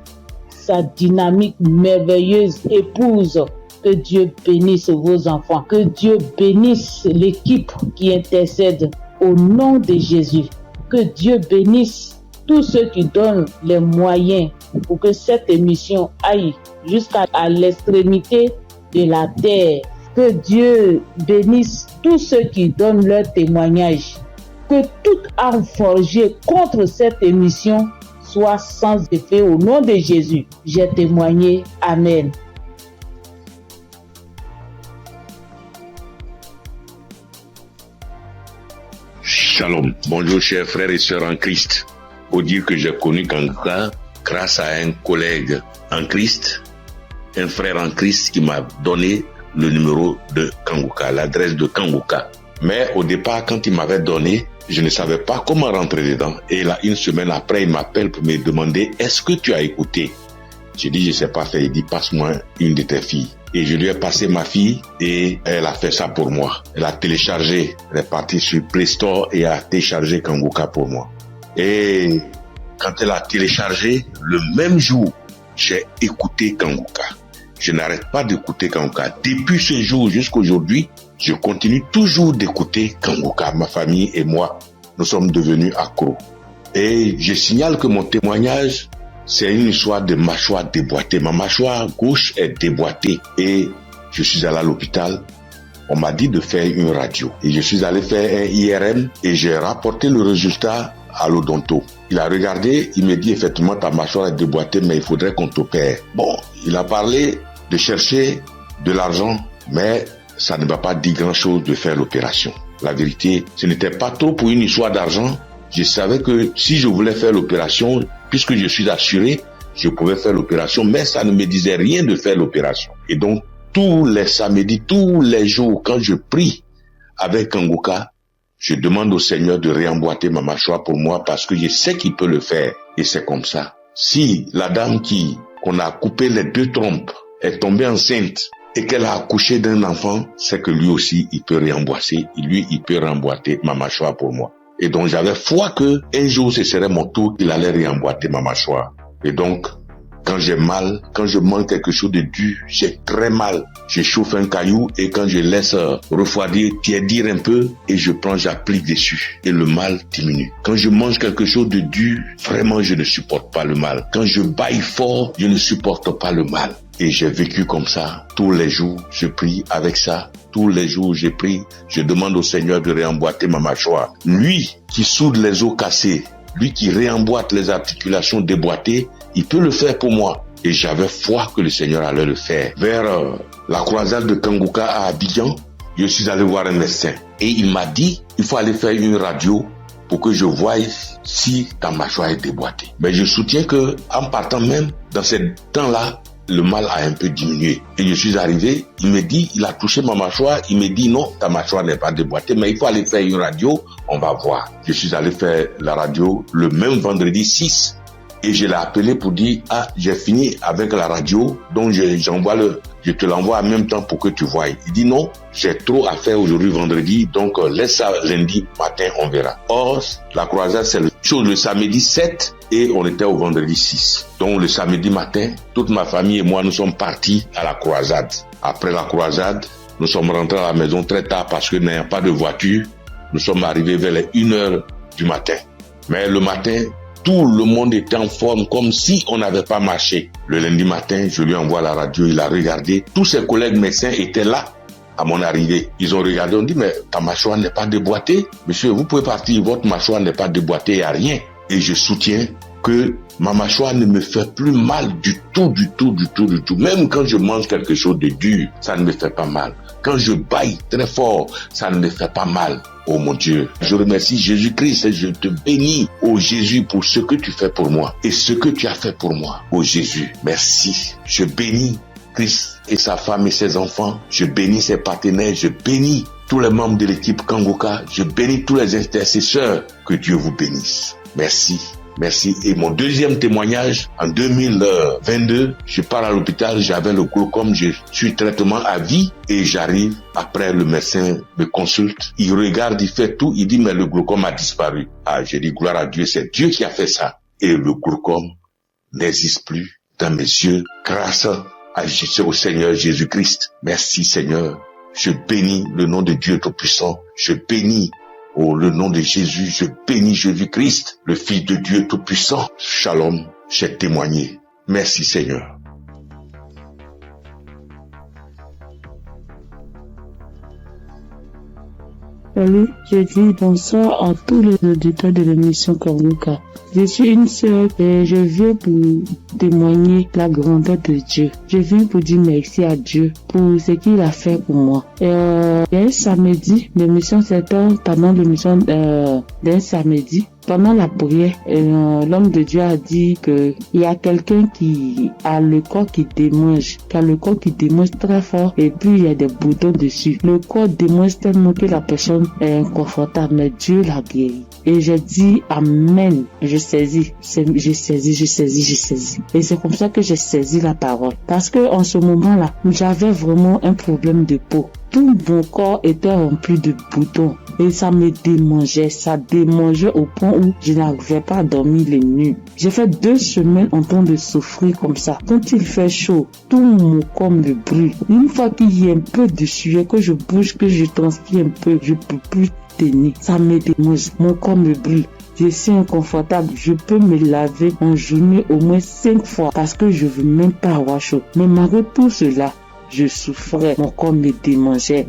sa dynamique merveilleuse épouse. Que Dieu bénisse vos enfants. Que Dieu bénisse l'équipe qui intercède au nom de Jésus. Que Dieu bénisse tous ceux qui donnent les moyens pour que cette émission aille jusqu'à l'extrémité de la terre. Que Dieu bénisse tous ceux qui donnent leur témoignage. Que toute arme forgée contre cette émission soit sans effet au nom de Jésus. J'ai témoigné. Amen. Shalom. Bonjour chers frères et sœurs en Christ. Pour dire que j'ai connu Kanguka grâce à un collègue en Christ, un frère en Christ qui m'a donné le numéro de Kanguka, l'adresse de Kanguka. Mais au départ, quand il m'avait donné, je ne savais pas comment rentrer dedans. Et là, une semaine après, il m'appelle pour me demander, est-ce que tu as écouté? J'ai dit, je ne sais pas faire. Il dit, passe-moi une de tes filles. Et je lui ai passé ma fille et elle a fait ça pour moi. Elle a téléchargé, elle est partie sur Play Store et a téléchargé Kanguka pour moi. Et quand elle a téléchargé, le même jour, j'ai écouté Kanguka. Je n'arrête pas d'écouter Kanguka. Depuis ce jour jusqu'à aujourd'hui, je continue toujours d'écouter Kanguka. Ma famille et moi, nous sommes devenus accros. Et je signale que mon témoignage, c'est une histoire de mâchoire déboîtée. Ma mâchoire gauche est déboîtée et je suis allé à l'hôpital. On m'a dit de faire une radio. Et je suis allé faire un IRM et j'ai rapporté le résultat à l'odonto. Il a regardé, il me dit effectivement ta mâchoire est déboîtée mais il faudrait qu'on t'opère. Bon, il a parlé de chercher de l'argent mais ça ne m'a pas dit grand chose de faire l'opération. La vérité, ce n'était pas trop pour une histoire d'argent. Je savais que si je voulais faire l'opération, puisque je suis assuré, je pouvais faire l'opération, mais ça ne me disait rien de faire l'opération. Et donc, tous les samedis, tous les jours, quand je prie avec Kanguka, je demande au Seigneur de réemboîter ma mâchoire pour moi parce que je sais qu'il peut le faire. Et c'est comme ça. Si la dame qu'on a coupé les 2 trompes est tombée enceinte et qu'elle a accouché d'un enfant, c'est que lui aussi, il peut réemboîter. Lui, il peut réemboîter ma mâchoire pour moi. Et donc, j'avais foi que un jour, ce serait mon tour, il allait réemboîter ma mâchoire. Et donc, quand j'ai mal, quand je mange quelque chose de dur, j'ai très mal. Je chauffe un caillou et quand je laisse refroidir, tiédir un peu et je prends, j'applique dessus. Et le mal diminue. Quand je mange quelque chose de dur, vraiment, je ne supporte pas le mal. Quand je baille fort, je ne supporte pas le mal. Et j'ai vécu comme ça. Tous les jours, je prie avec ça. Tous les jours, je prie. Je demande au Seigneur de réemboîter ma mâchoire. Lui qui soude les os cassés, lui qui réemboîte les articulations déboîtées, il peut le faire pour moi. Et j'avais foi que le Seigneur allait le faire. Vers la croisade de Kanguka à Abidjan, je suis allé voir un médecin. Et il m'a dit, il faut aller faire une radio pour que je voie si ta mâchoire est déboîtée. Mais je soutiens que en partant même, dans ce temps-là, le mal a un peu diminué. Et je suis arrivé, il me dit, il a touché ma mâchoire, il me dit non, ta mâchoire n'est pas déboîtée, mais il faut aller faire une radio, on va voir. Je suis allé faire la radio le même vendredi 6 et je l'ai appelé pour dire, ah, j'ai fini avec la radio, donc je te l'envoie en même temps pour que tu voies. Il dit non, j'ai trop à faire aujourd'hui vendredi, donc laisse ça lundi matin, on verra. Or, la croisade, c'est le samedi 7 et on était au vendredi 6. Donc le samedi matin, toute ma famille et moi, nous sommes partis à la croisade. Après la croisade, nous sommes rentrés à la maison très tard parce que n'ayant pas de voiture, nous sommes arrivés vers les 1h du matin. Mais le matin, tout le monde était en forme comme si on n'avait pas marché. Le lundi matin, je lui envoie la radio, il a regardé. Tous ses collègues médecins étaient là à mon arrivée. Ils ont regardé, on dit, mais ta mâchoire n'est pas déboîtée. Monsieur, vous pouvez partir, votre mâchoire n'est pas déboîtée, il n'y a rien. Et je soutiens que ma mâchoire ne me fait plus mal du tout. Même quand je mange quelque chose de dur, ça ne me fait pas mal. Quand je bâille très fort, ça ne me fait pas mal. Oh mon Dieu, je remercie Jésus-Christ et je te bénis, oh Jésus, pour ce que tu fais pour moi et ce que tu as fait pour moi. Oh Jésus, merci. Je bénis Christ et sa femme et ses enfants. Je bénis ses partenaires. Je bénis tous les membres de l'équipe Kangoka. Je bénis tous les intercesseurs. Que Dieu vous bénisse. Merci. Merci. Et mon deuxième témoignage, en 2022, je pars à l'hôpital, j'avais le glaucome, je suis traitement à vie et j'arrive, après le médecin me consulte, il regarde, il fait tout, il dit mais le glaucome a disparu. Ah, j'ai dit gloire à Dieu, c'est Dieu qui a fait ça. Et le glaucome n'existe plus dans mes yeux grâce au Seigneur Jésus-Christ. Merci Seigneur. Je bénis le nom de Dieu Tout-Puissant. Je bénis le nom de Jésus, je bénis Jésus-Christ, le Fils de Dieu Tout-Puissant. Shalom, j'ai témoigné. Merci Seigneur. Salut, je dis bonsoir à tous les auditeurs de l'émission Kangoka. Je suis une sœur et je viens pour témoigner la grandeur de Dieu. Je viens pour dire merci à Dieu pour ce qu'il a fait pour moi. Et un samedi, l'émission s'étend pendant l'émission d'un samedi. Pendant la prière, l'homme de Dieu a dit que il y a quelqu'un qui a le corps qui démange, très fort et puis il y a des boutons dessus. Le corps démange tellement que la personne est inconfortable, mais Dieu l'a guéri. Et j'ai dit amen. Je saisis. Et c'est comme ça que j'ai saisi la parole. Parce que en ce moment-là, j'avais vraiment un problème de peau. Tout mon corps était rempli de boutons et ça me démangeait. Ça démangeait au point où je n'arrivais pas à dormir les nuits. J'ai fait 2 semaines en train de souffrir comme ça. Quand il fait chaud, tout mon corps me brûle. Une fois qu'il y a un peu de sueur, que je bouge, que je transpire un peu, je peux plus tenir. Ça me démange. Mon corps me brûle. Je suis inconfortable. Je peux me laver en journée au moins 5 fois parce que je veux même pas avoir chaud. Mais malgré tout cela, je souffrais, mon corps me démangeait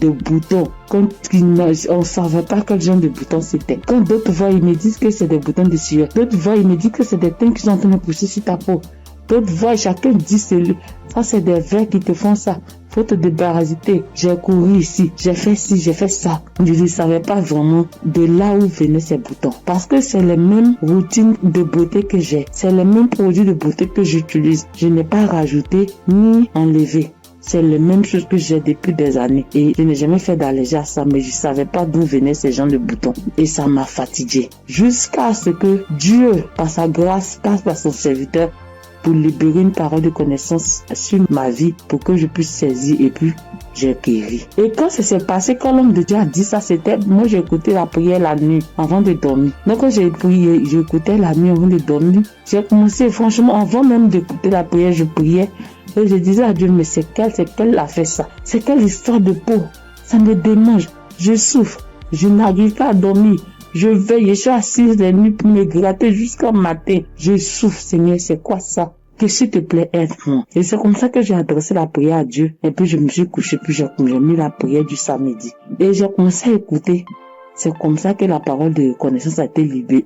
de boutons. Quand on ne savait pas quel genre de boutons c'était. Quand d'autres voient, ils me disent que c'est des boutons de sueur. D'autres voient, ils me disent que c'est des teintes qui sont en train de pousser sur ta peau. D'autres voient, chacun dit ça c'est des vers qui te font ça. Faut te débarrasser. J'ai couru ici, j'ai fait ci, j'ai fait ça. Je ne savais pas vraiment de là où venaient ces boutons. Parce que c'est les mêmes routines de beauté que j'ai. C'est les mêmes produits de beauté que j'utilise. Je n'ai pas rajouté ni enlevé. C'est les mêmes choses que j'ai depuis des années. Et je n'ai jamais fait d'allergie à ça, mais je savais pas d'où venaient ces gens de boutons. Et ça m'a fatigué. Jusqu'à ce que Dieu, par sa grâce, passe par son serviteur pour libérer une parole de connaissance sur ma vie pour que je puisse saisir et puis j'ai guéri. Et quand ça s'est passé, quand l'homme de Dieu a dit ça, c'était, moi j'ai écouté la prière la nuit avant de dormir. Donc quand j'ai prié, j'écoutais la nuit avant de dormir. J'ai commencé, franchement, avant même d'écouter la prière, je priais. Et je disais à Dieu, mais c'est quelle a fait ça? C'est quelle histoire de peau? Ça me démange. Je souffre. Je n'arrive pas à dormir. Je veille, je suis assise les nuits pour me gratter jusqu'au matin. Je souffre, Seigneur, c'est quoi ça? Que s'il te plaît, aide-moi. Et c'est comme ça que j'ai adressé la prière à Dieu. Et puis je me suis couché, puis j'ai mis la prière du samedi. Et j'ai commencé à écouter. C'est comme ça que la parole de connaissance a été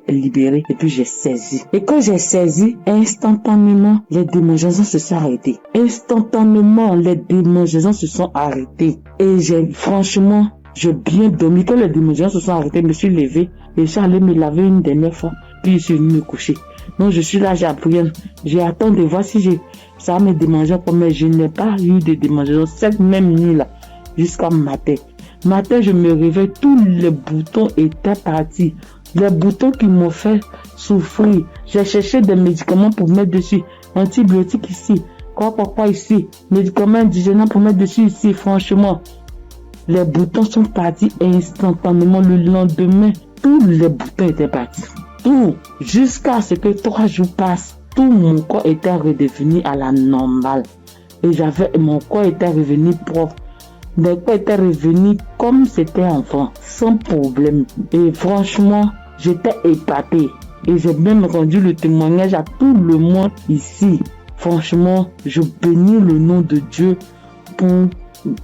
libérée. Et puis j'ai saisi. Et quand j'ai saisi, instantanément, les démangeaisons se sont arrêtées. Instantanément, les démangeaisons se sont arrêtées. Et franchement, j'ai bien dormi. Quand les démangeaisons se sont arrêtées, je me suis levé. Et je suis allé me laver une dernière fois. Puis je suis venu me coucher. Donc je suis là, j'ai appris. J'ai attendu de voir si ça me démangeait comme, mais je n'ai pas eu de démangeaison cette même nuit-là, jusqu'à matin. Matin, je me réveille, tous les boutons étaient partis. Les boutons qui m'ont fait souffrir. J'ai cherché des médicaments pour mettre dessus. Antibiotiques ici. Quoi ici. Médicaments indigènes pour mettre dessus ici. Franchement, les boutons sont partis instantanément. Le lendemain, tous les boutons étaient partis. Tout. Jusqu'à ce que 3 jours passent. Tout mon corps était redevenu à la normale. Et mon corps était revenu propre. Mon corps était revenu comme c'était enfant, sans problème. Et franchement, j'étais épatée. Et j'ai même rendu le témoignage à tout le monde ici. Franchement, je bénis le nom de Dieu pour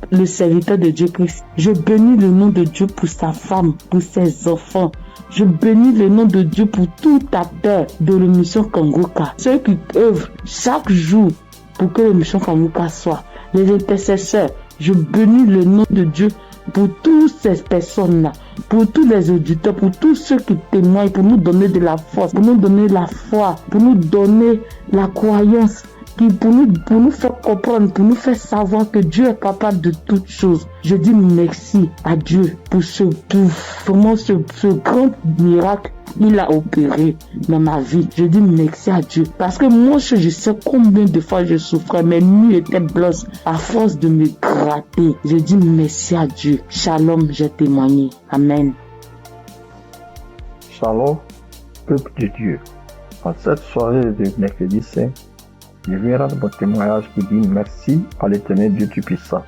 le serviteur de Dieu Christ. Je bénis le nom de Dieu pour sa femme, pour ses enfants, Je bénis le nom de Dieu pour toute ta paix de l'émission Kangoka. Ceux qui œuvrent chaque jour pour que l'émission Kangoka soit. Les intercesseurs, je bénis le nom de Dieu pour toutes ces personnes-là, pour tous les auditeurs, pour tous ceux qui témoignent, pour nous donner de la force, pour nous donner la foi, pour nous donner la croyance, pour nous faire comprendre, pour nous faire savoir que Dieu est capable de toutes choses. Je dis merci à Dieu pour ce grand miracle qu'il a opéré dans ma vie. Je dis merci à Dieu. Parce que moi, je sais combien de fois je souffrais. Mes nuits étaient blanches à force de me gratter. Je dis merci à Dieu. Shalom, j'ai témoigné. Amen. Shalom, peuple de Dieu. En cette soirée de mercredi saint, je viens rendre mon témoignage pour dire merci à l'Éternel Dieu Tout-Puissant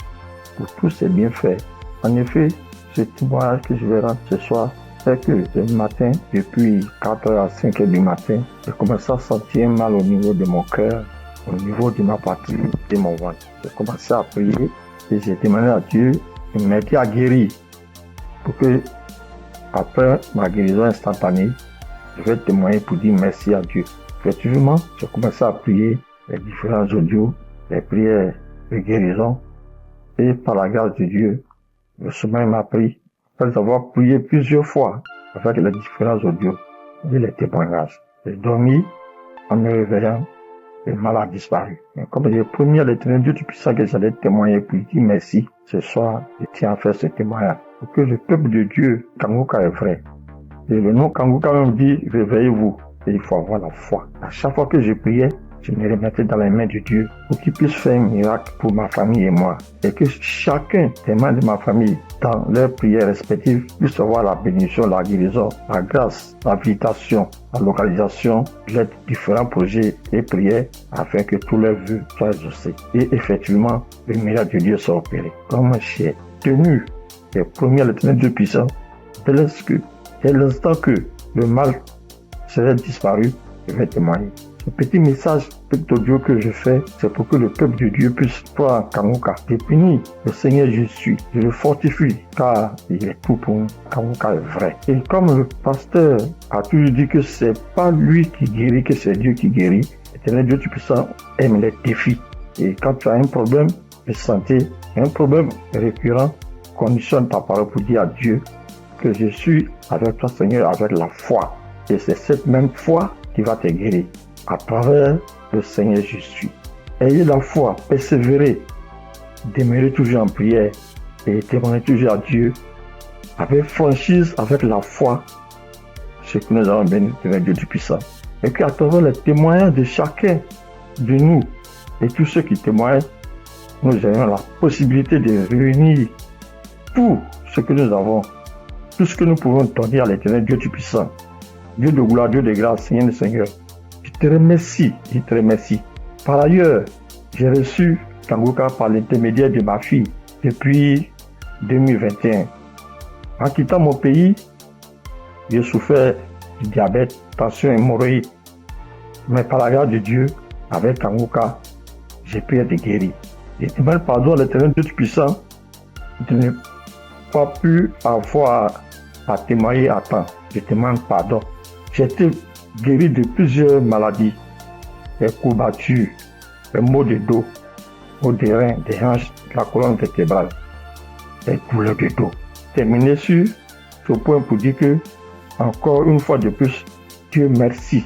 pour tous ses bienfaits. En effet, ce témoignage que je vais rendre ce soir, c'est que ce matin, depuis 4h à 5h du matin, j'ai commencé à sentir mal au niveau de mon cœur, au niveau de ma patrie, de mon ventre. J'ai commencé à prier et j'ai demandé à Dieu de m'aider à guérir pour que, après ma guérison instantanée, je vais témoigner pour dire merci à Dieu. Effectivement, j'ai commencé à prier les différents audios, les prières de guérison, et par la grâce de Dieu, le sommeil m'a pris. Après avoir prié plusieurs fois avec les différents audios et les témoignages, j'ai dormi en me réveillant, le mal a disparu. Mais comme j'ai promis à l'Éternel Dieu Tout-Puissant que j'allais témoigner pour lui dire merci, ce soir, je tiens à faire ce témoignage pour que le peuple de Dieu, Kangoka est vrai. Et le nom Kangoka même dit, réveillez-vous. Et il faut avoir la foi. À chaque fois que je priais, je me remettais dans les mains de Dieu pour qu'il puisse faire un miracle pour ma famille et moi. Et que chacun des membres de ma famille, dans leurs prières respectives, puisse avoir la bénédiction, la guérison, la grâce, l'habilitation, la localisation, les différents projets et prières afin que tous leurs vœux soient exaucés. Et effectivement, le miracle de Dieu soit opéré. Comme j'ai tenu et promis à l'Éternel Dieu puissant, dès l'instant que le mal serait disparu, je vais témoigner. Ce petit message, petit audio que je fais, c'est pour que le peuple de Dieu puisse croire en Kangoka. Je bénis le Seigneur Jésus, je le fortifie, car il est tout pour nous. Kangoka est vrai. Et comme le pasteur a toujours dit que c'est pas lui qui guérit, que c'est Dieu qui guérit, l'Éternel Dieu Tout-Puissant aime les défis. Et quand tu as un problème de santé, un problème récurrent, conditionne ta parole pour dire à Dieu que je suis avec toi, Seigneur, avec la foi. Et c'est cette même foi qui va te guérir à travers le Seigneur Jésus. Ayez la foi, persévérez, demeurez toujours en prière et témoignez toujours à Dieu avec franchise, avec la foi, ce que nous avons béni de Dieu Tout-Puissant. Et qu'à travers les témoignages de chacun de nous et tous ceux qui témoignent, nous ayons la possibilité de réunir tout ce que nous avons, tout ce que nous pouvons donner à l'Éternel Dieu Tout-Puissant. Dieu de gloire, Dieu de grâce, Seigneur le Seigneur. Je te remercie. Par ailleurs, j'ai reçu Kangoka par l'intermédiaire de ma fille depuis 2021. En quittant mon pays, j'ai souffert du diabète, tension et hémorroïde. Mais par la grâce de Dieu, avec Kangoka, j'ai pu être guéri. Je demande pardon à l'Éternel Dieu Tout-Puissant de ne pas pu avoir à témoigner à temps. Je demande pardon. J'ai été guéri de plusieurs maladies, des courbatures, des maux de dos, maux des reins, des hanches, de la colonne vertébrale, des douleurs de dos. Terminé sur ce point pour dire que, encore une fois de plus, Dieu merci,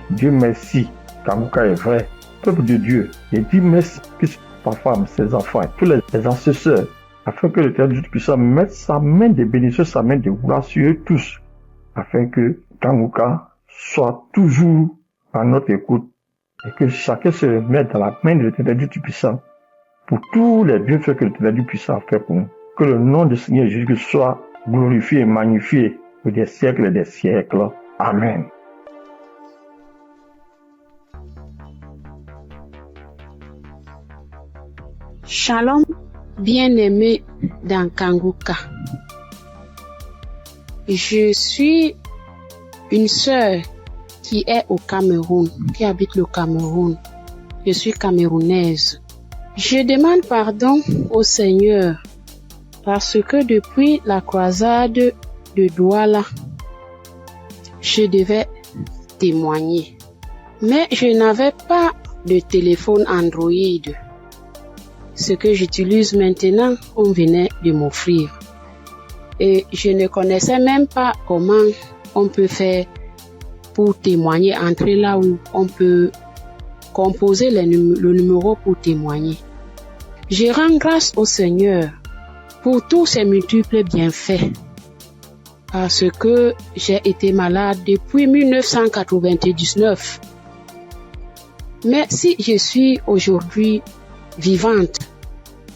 Kangoka est vrai, peuple de Dieu. Et dis merci que sa femme, ses enfants, tous les assesseurs, afin que l'Éternel Dieu Tout-Puissant mette sa main de bénédiction, sa main de gloire sur eux tous, afin que Kangoka soit toujours à notre écoute et que chacun se mette dans la main de l'Éternel Dieu Tout-Puissant pour tous les bienfaits que l'Éternel Dieu Tout-Puissant a fait pour nous. Que le nom du Seigneur Jésus soit glorifié et magnifié pour des siècles et des siècles. Amen. Shalom, bien-aimé dans Kangoka. Je suis une sœur qui est au Cameroun, qui habite le Cameroun. Je suis camerounaise. Je demande pardon au Seigneur parce que depuis la croisade de Douala, je devais témoigner. Mais je n'avais pas de téléphone Android. Ce que j'utilise maintenant, on venait de m'offrir. Et je ne connaissais même pas comment on peut faire pour témoigner, entrer là où on peut composer le numéro pour témoigner. Je rends grâce au Seigneur pour tous ses multiples bienfaits. Parce que j'ai été malade depuis 1999. Mais si je suis aujourd'hui vivante,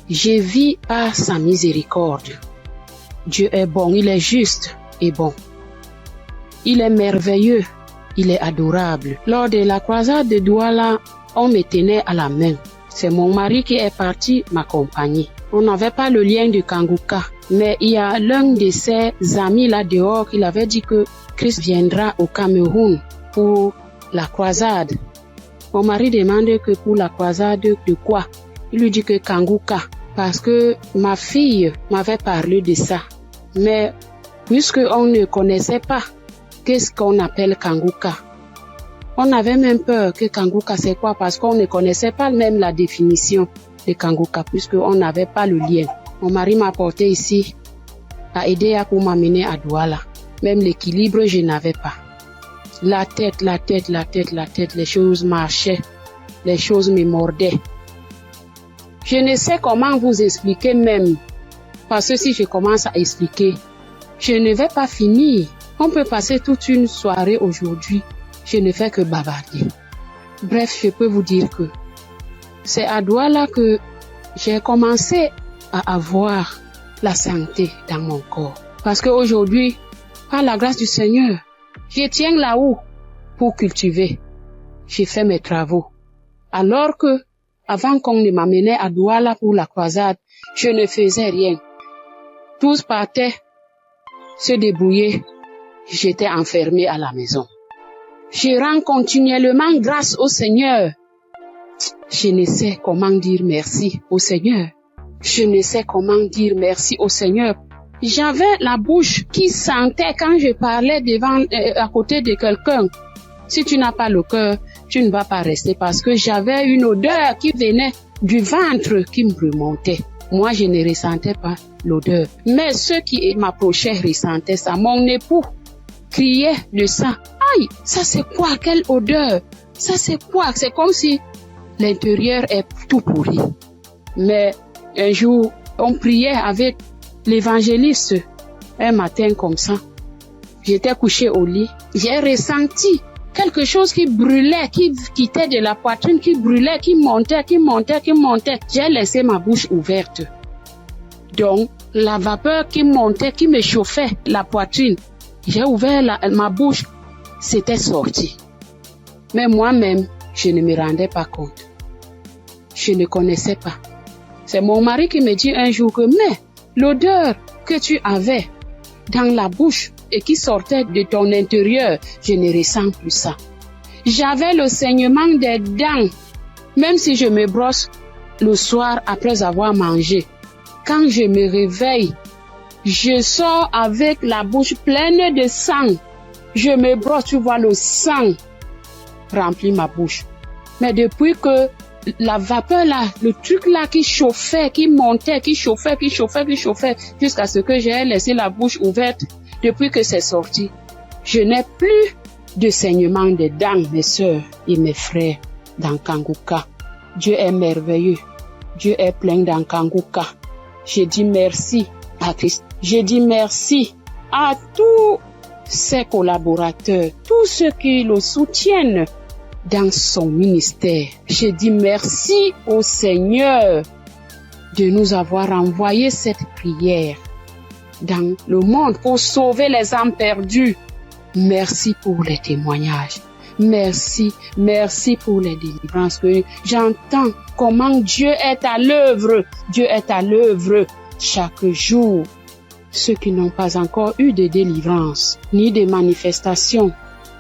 je vis par sa miséricorde. Dieu est bon, il est juste et bon. Il est merveilleux, il est adorable. Lors de la croisade de Douala, on me tenait à la main. C'est mon mari qui est parti m'accompagner. On n'avait pas le lien de Kanguka, mais il y a l'un de ses amis là dehors qui avait dit que Christ viendra au Cameroun pour la croisade. Mon mari demande que pour la croisade de quoi? Il lui dit que Kanguka, parce que ma fille m'avait parlé de ça. Mais puisque on ne connaissait pas qu'est-ce qu'on appelle Kanguka, on avait même peur que Kanguka c'est quoi, parce qu'on ne connaissait pas même la définition de Kanguka, puisqu'on n'avait pas le lien. Mon mari m'a porté ici, a aidé pour m'amener à Douala. Même l'équilibre, je n'avais pas. La tête, les choses marchaient, les choses me mordaient. Je ne sais comment vous expliquer même, parce que si je commence à expliquer, je ne vais pas finir. On peut passer toute une soirée aujourd'hui, je ne fais que bavarder. Bref, je peux vous dire que c'est à Douala que j'ai commencé à avoir la santé dans mon corps. Parce qu'aujourd'hui, par la grâce du Seigneur, je tiens là-haut pour cultiver. J'ai fait mes travaux. Alors que, avant qu'on ne m'amenait à Douala pour la croisade, je ne faisais rien. Tous partaient se débrouiller. J'étais enfermée à la maison. Je rends continuellement grâce au Seigneur. Je ne sais comment dire merci au Seigneur. Je ne sais comment dire merci au Seigneur. J'avais la bouche qui sentait quand je parlais à côté de quelqu'un. Si tu n'as pas le cœur, tu ne vas pas rester, parce que j'avais une odeur qui venait du ventre qui me remontait. Moi, je ne ressentais pas l'odeur. Mais ceux qui m'approchaient ressentaient ça. Mon époux criait de ça. Aïe, ça c'est quoi? Quelle odeur? Ça c'est quoi? C'est comme si l'intérieur est tout pourri. Mais un jour, on priait avec l'évangéliste. Un matin comme ça, j'étais couchée au lit. J'ai ressenti quelque chose qui brûlait, qui quittait de la poitrine, qui brûlait, qui montait. J'ai laissé ma bouche ouverte. Donc, la vapeur qui montait, qui me chauffait la poitrine, j'ai ouvert ma bouche, c'était sorti. Mais moi-même, je ne me rendais pas compte. Je ne connaissais pas. C'est mon mari qui me dit un jour que, mais l'odeur que tu avais dans la bouche et qui sortait de ton intérieur, je ne ressens plus ça. J'avais le saignement des dents, même si je me brosse le soir après avoir mangé. Quand je me réveille, je sors avec la bouche pleine de sang. Je me brosse, tu vois, le sang remplit ma bouche. Mais depuis que la vapeur là, le truc là qui chauffait, qui montait, qui chauffait, jusqu'à ce que j'ai laissé la bouche ouverte, depuis que c'est sorti, je n'ai plus de saignement de dents, mes sœurs et mes frères dans Kanguka. Dieu est merveilleux. Dieu est plein dans Kanguka. Je dis merci à Christ. Je dis merci à tous ses collaborateurs, tous ceux qui le soutiennent dans son ministère. Je dis merci au Seigneur de nous avoir envoyé cette prière dans le monde pour sauver les âmes perdues. Merci pour les témoignages. Merci pour les délivrances que j'entends comment Dieu est à l'œuvre. Dieu est à l'œuvre chaque jour. Ceux qui n'ont pas encore eu de délivrance ni de manifestation,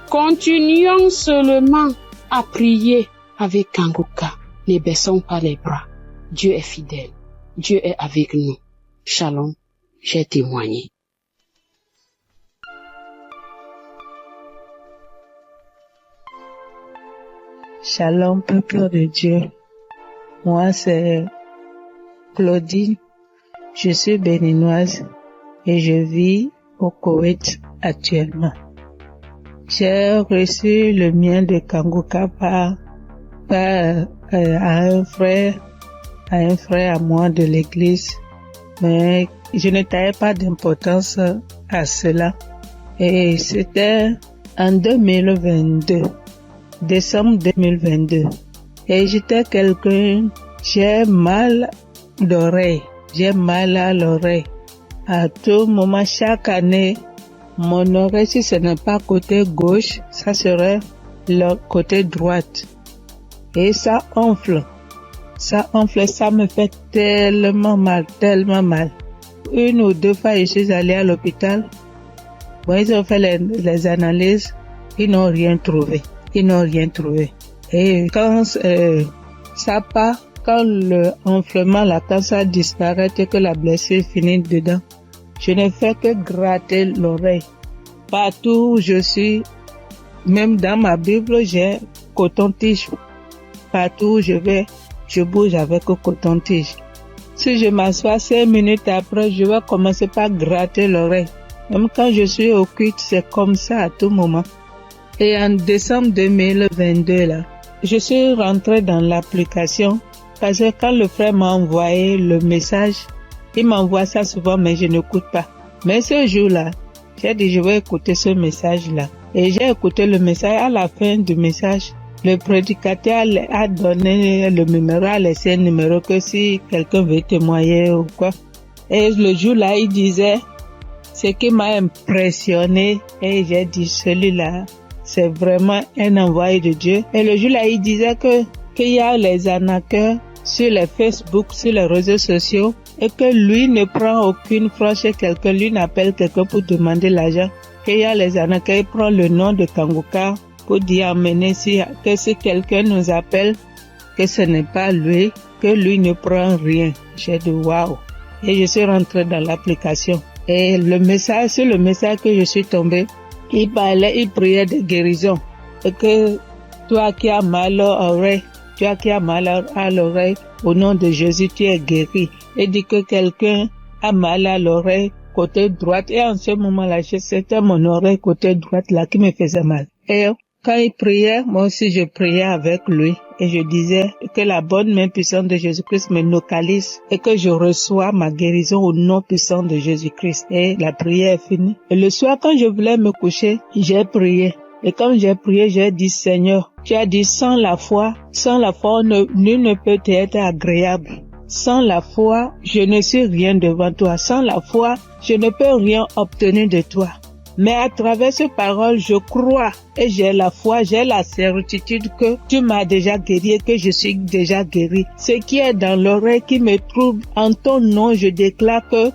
continuons seulement à prier avec Kanguka. Ne baissons pas les bras. Dieu est fidèle. Dieu est avec nous. Shalom. J'ai témoigné. Shalom, peuple de Dieu. Moi, c'est Claudine. Je suis béninoise et je vis au Koweït actuellement. J'ai reçu le mien de Kanguka par un frère à moi de l'église, mais je ne taillais pas d'importance à cela. Et c'était en 2022, décembre 2022. Et j'étais quelqu'un, j'ai mal d'oreille, j'ai mal à l'oreille. À tout moment, chaque année, mon oreille, si ce n'est pas côté gauche, ça serait le côté droite. Et ça enfle, ça me fait tellement mal. Une ou deux fois, je suis allée à l'hôpital. Bon, ils ont fait les analyses, ils n'ont rien trouvé. Et quand ça part, quand le enflement, quand ça disparaît et que la blessure finit dedans, je ne fais que gratter l'oreille. Partout où je suis, même dans ma Bible, j'ai coton-tige. Partout où je vais, je bouge avec le coton-tige. Si je m'assois 5 minutes après, je vais commencer par gratter l'oreille. Même quand je suis au culte, c'est comme ça à tout moment. Et en décembre 2022, là, je suis rentrée dans l'application parce que quand le frère m'a envoyé le message, il m'envoie ça souvent, mais je n'écoute pas. Mais ce jour-là, j'ai dit, je vais écouter ce message-là. Et j'ai écouté le message. À la fin du message, le prédicateur a donné le numéro, a laissé un numéro que si quelqu'un veut témoigner ou quoi. Et le jour-là, il disait, ce qui m'a impressionné, et j'ai dit, celui-là, c'est vraiment un envoyé de Dieu. Et le jour-là, il disait qu'il y a les arnaqueurs sur les Facebook, sur les réseaux sociaux, et que lui ne prend aucune franche chez quelqu'un, lui n'appelle quelqu'un pour demander l'argent. Qu'il y a les arnaqueurs, il prend le nom de Kanguka pour dire amener que si quelqu'un nous appelle, que ce n'est pas lui, que lui ne prend rien. J'ai dit waouh. Et je suis rentrée dans l'application. Et sur le message que je suis tombée, il priait de guérison. Et que toi qui as mal à l'oreille, au nom de Jésus, tu es guéri. Et dit que quelqu'un a mal à l'oreille côté droite. Et en ce moment-là, c'était mon oreille côté droite là qui me faisait mal. Et quand il priait, moi aussi je priais avec lui. Et je disais que la bonne main puissante de Jésus-Christ me localise et que je reçois ma guérison au nom puissant de Jésus-Christ. Et la prière est finie. Et le soir, quand je voulais me coucher, j'ai prié. Et quand j'ai prié, j'ai dit, Seigneur, tu as dit, sans la foi, nul ne peut être agréable. Sans la foi, je ne suis rien devant toi. Sans la foi, je ne peux rien obtenir de toi. Mais à travers ces paroles, je crois et j'ai la foi, j'ai la certitude que tu m'as déjà guéri et que je suis déjà guéri. Ce qui est dans l'oreille qui me trouble, en ton nom, je déclare que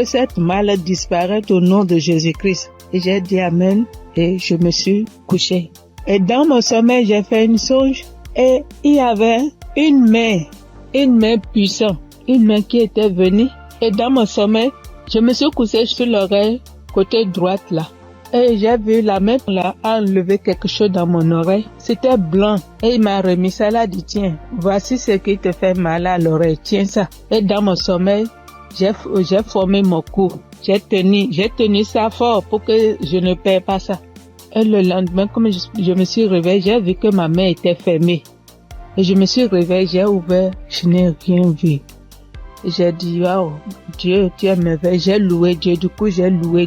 cette maladie disparaît au nom de Jésus-Christ. Et j'ai dit Amen et je me suis couché. Et dans mon sommeil, j'ai fait une songe et il y avait une main puissante, une main qui était venue. Et dans mon sommeil, je me suis couché sur l'oreille côté droite là. Et j'ai vu la main là enlever quelque chose dans mon oreille. C'était blanc. Et il m'a remis ça là, dit tiens, voici ce qui te fait mal à l'oreille, tiens ça. Et dans mon sommeil, j'ai formé mon cou. J'ai tenu ça fort pour que je ne perds pas ça. Et le lendemain, comme je me suis réveillée, j'ai vu que ma main était fermée. Et je me suis réveillée, j'ai ouvert, je n'ai rien vu. J'ai dit, wow, Dieu, tu es merveilleux. J'ai loué Dieu. Du coup, j'ai loué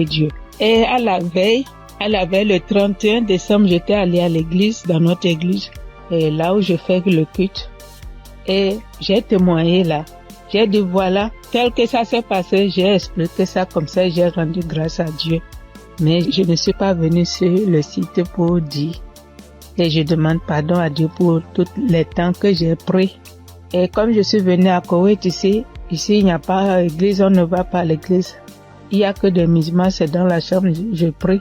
Dieu. Et à la veille, le 31 décembre, j'étais allée à l'église, dans notre église, et là où je fais le culte. Et j'ai témoigné là. J'ai dit, voilà, tel que ça s'est passé, j'ai expliqué ça comme ça, j'ai rendu grâce à Dieu. Mais je ne suis pas venue sur le site pour dire. Et je demande pardon à Dieu pour tous les temps que j'ai pris. Et comme je suis venue à Koweït ici il n'y a pas d'église, on ne va pas à l'église. Il n'y a que des musulmans, c'est dans la chambre, je prie.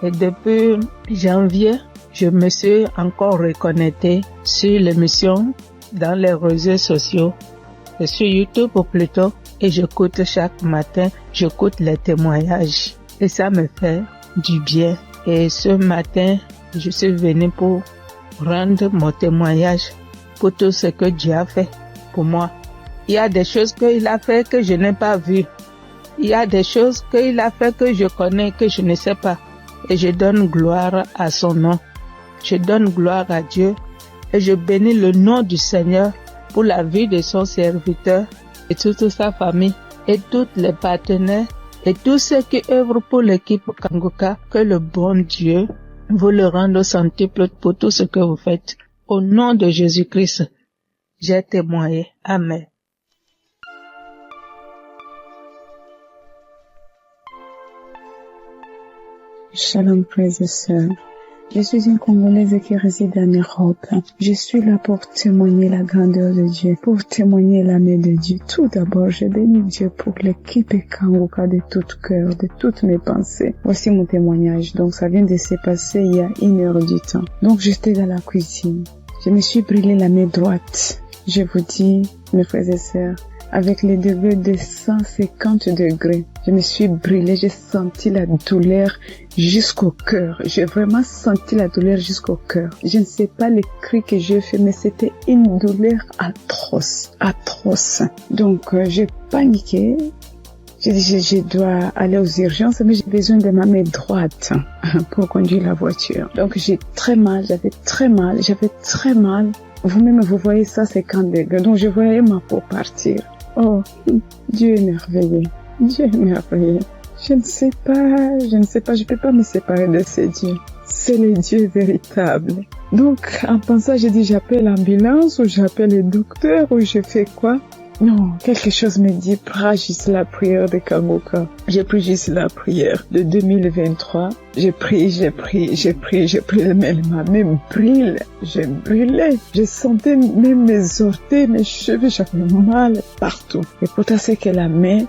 Et depuis janvier, je me suis encore reconnectée sur l'émission dans les réseaux sociaux, et sur YouTube plutôt, et j'écoute chaque matin, j'écoute les témoignages. Et ça me fait du bien. Et ce matin, je suis venue pour rendre mon témoignage pour tout ce que Dieu a fait pour moi. Il y a des choses qu'il a fait que je n'ai pas vues. Il y a des choses qu'il a fait que je connais, que je ne sais pas. Et je donne gloire à son nom. Je donne gloire à Dieu et je bénis le nom du Seigneur pour la vie de son serviteur et toute sa famille et tous les partenaires et tous ceux qui œuvrent pour l'équipe Kangoka. Que le bon Dieu vous le rende au centuple pour tout ce que vous faites. Au nom de Jésus-Christ, j'ai témoigné. Amen. Shalom, frères et sœurs. Je suis une Congolaise qui réside en Europe. Je suis là pour témoigner la grandeur de Dieu, pour témoigner la main de Dieu. Tout d'abord, je bénis Dieu pour l'équipe Kangoka de tout cœur, de toutes mes pensées. Voici mon témoignage. Donc, ça vient de se passer il y a 1 heure du temps. Donc, j'étais dans la cuisine. Je me suis brûlé la main droite. Je vous dis, mes frères et sœurs, avec les degrés de 150 degrés. Je me suis brûlée, j'ai senti la douleur jusqu'au cœur. J'ai vraiment senti la douleur jusqu'au cœur. Je ne sais pas les cris que j'ai fait, mais c'était une douleur atroce, atroce. Donc, j'ai paniqué. J'ai dit, je dois aller aux urgences, mais j'ai besoin de ma main droite pour conduire la voiture. Donc, j'ai très mal, j'avais très mal. Vous-même, vous voyez ça, 50 degrés. Donc, je voyais ma peau partir. Oh, Dieu est merveilleux. Dieu est merveilleux. Je ne sais pas, je peux pas me séparer de ce Dieu. C'est le Dieu véritable. Donc, en pensant, j'ai dit, j'appelle l'ambulance ou j'appelle le docteur ou je fais quoi? Non, quelque chose me dit, prends juste la prière de Kangoka. J'ai pris juste la prière de 2023. J'ai pris, mais ma main brûle. Je brûlais. Je sentais même mes orteils, mes cheveux, j'avais mal partout. Et pourtant, c'est que la main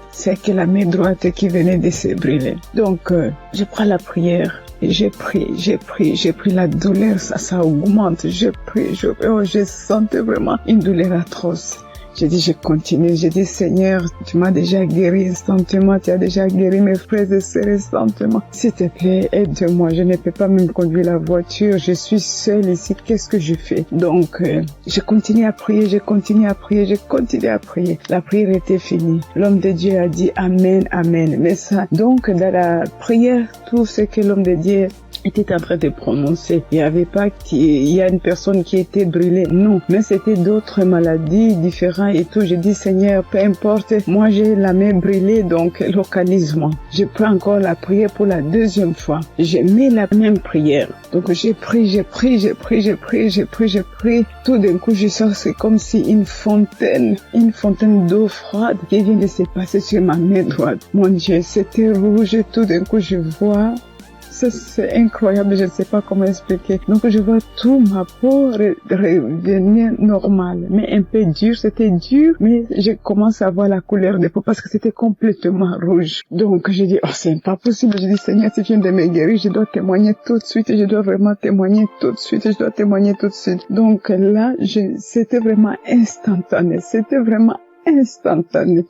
droite qui venait de se brûler. Donc, je prends la prière. Et j'ai pris la douleur, ça augmente. Je sentais vraiment une douleur atroce. J'ai dit, je continue. J'ai dit, Seigneur, tu m'as déjà guéri instantanément. Tu as déjà guéri mes frères et sœurs instantanément. S'il te plaît, aide-moi. Je ne peux pas même conduire la voiture. Je suis seule ici. Qu'est-ce que je fais? Donc, je continue à prier. La prière était finie. L'homme de Dieu a dit Amen, Amen. Mais ça, donc, dans la prière, tout ce que l'homme de Dieu était en train de prononcer. Il n'y avait pas il y a une personne qui était brûlée. Non. Mais c'était d'autres maladies différentes et tout. J'ai dit, Seigneur, peu importe. Moi, j'ai la main brûlée, donc localise-moi. Je prends encore la prière pour la deuxième fois. Je mets la même prière. Donc, j'ai pris. Tout d'un coup, je sens, c'est comme si une fontaine d'eau froide qui vient de se passer sur ma main droite. Mon Dieu, c'était rouge. Tout d'un coup, je vois. C'est incroyable, je ne sais pas comment expliquer. Donc, je vois tout ma peau revenir normale, mais un peu dur. C'était dur, mais je commence à voir la couleur de peau parce que c'était complètement rouge. Donc, je dis, oh, c'est pas possible. Je dis, Seigneur, si tu viens de me guérir, je dois témoigner tout de suite. Je dois vraiment témoigner tout de suite. Donc, là, c'était vraiment instantané.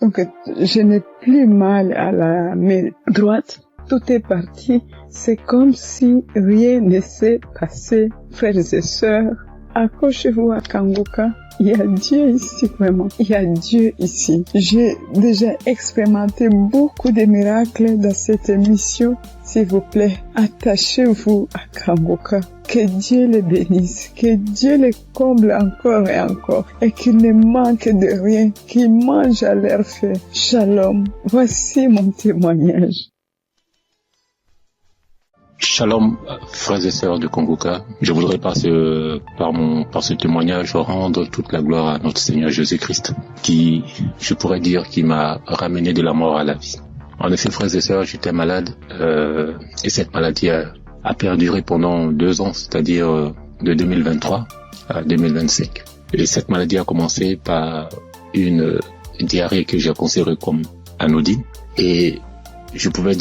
Donc, je n'ai plus mal à la main droite. Tout est parti. C'est comme si rien ne s'est passé. Frères et sœurs, accrochez-vous à Kangoka. Il y a Dieu ici, vraiment. Il y a Dieu ici. J'ai déjà expérimenté beaucoup de miracles dans cette émission. S'il vous plaît, attachez-vous à Kangoka. Que Dieu les bénisse, que Dieu les comble encore et encore, et qu'il ne manque de rien, qu'il mange à leur faim. Shalom. Voici mon témoignage. Shalom, frères et sœurs de Kangoka. Je voudrais par ce témoignage rendre toute la gloire à notre Seigneur Jésus-Christ, qui m'a ramené de la mort à la vie. En effet, frères et sœurs, j'étais malade, et cette maladie a perduré pendant 2 ans, c'est-à-dire de 2023 à 2025. Et cette maladie a commencé par une diarrhée que j'ai considérée comme anodine, et je peux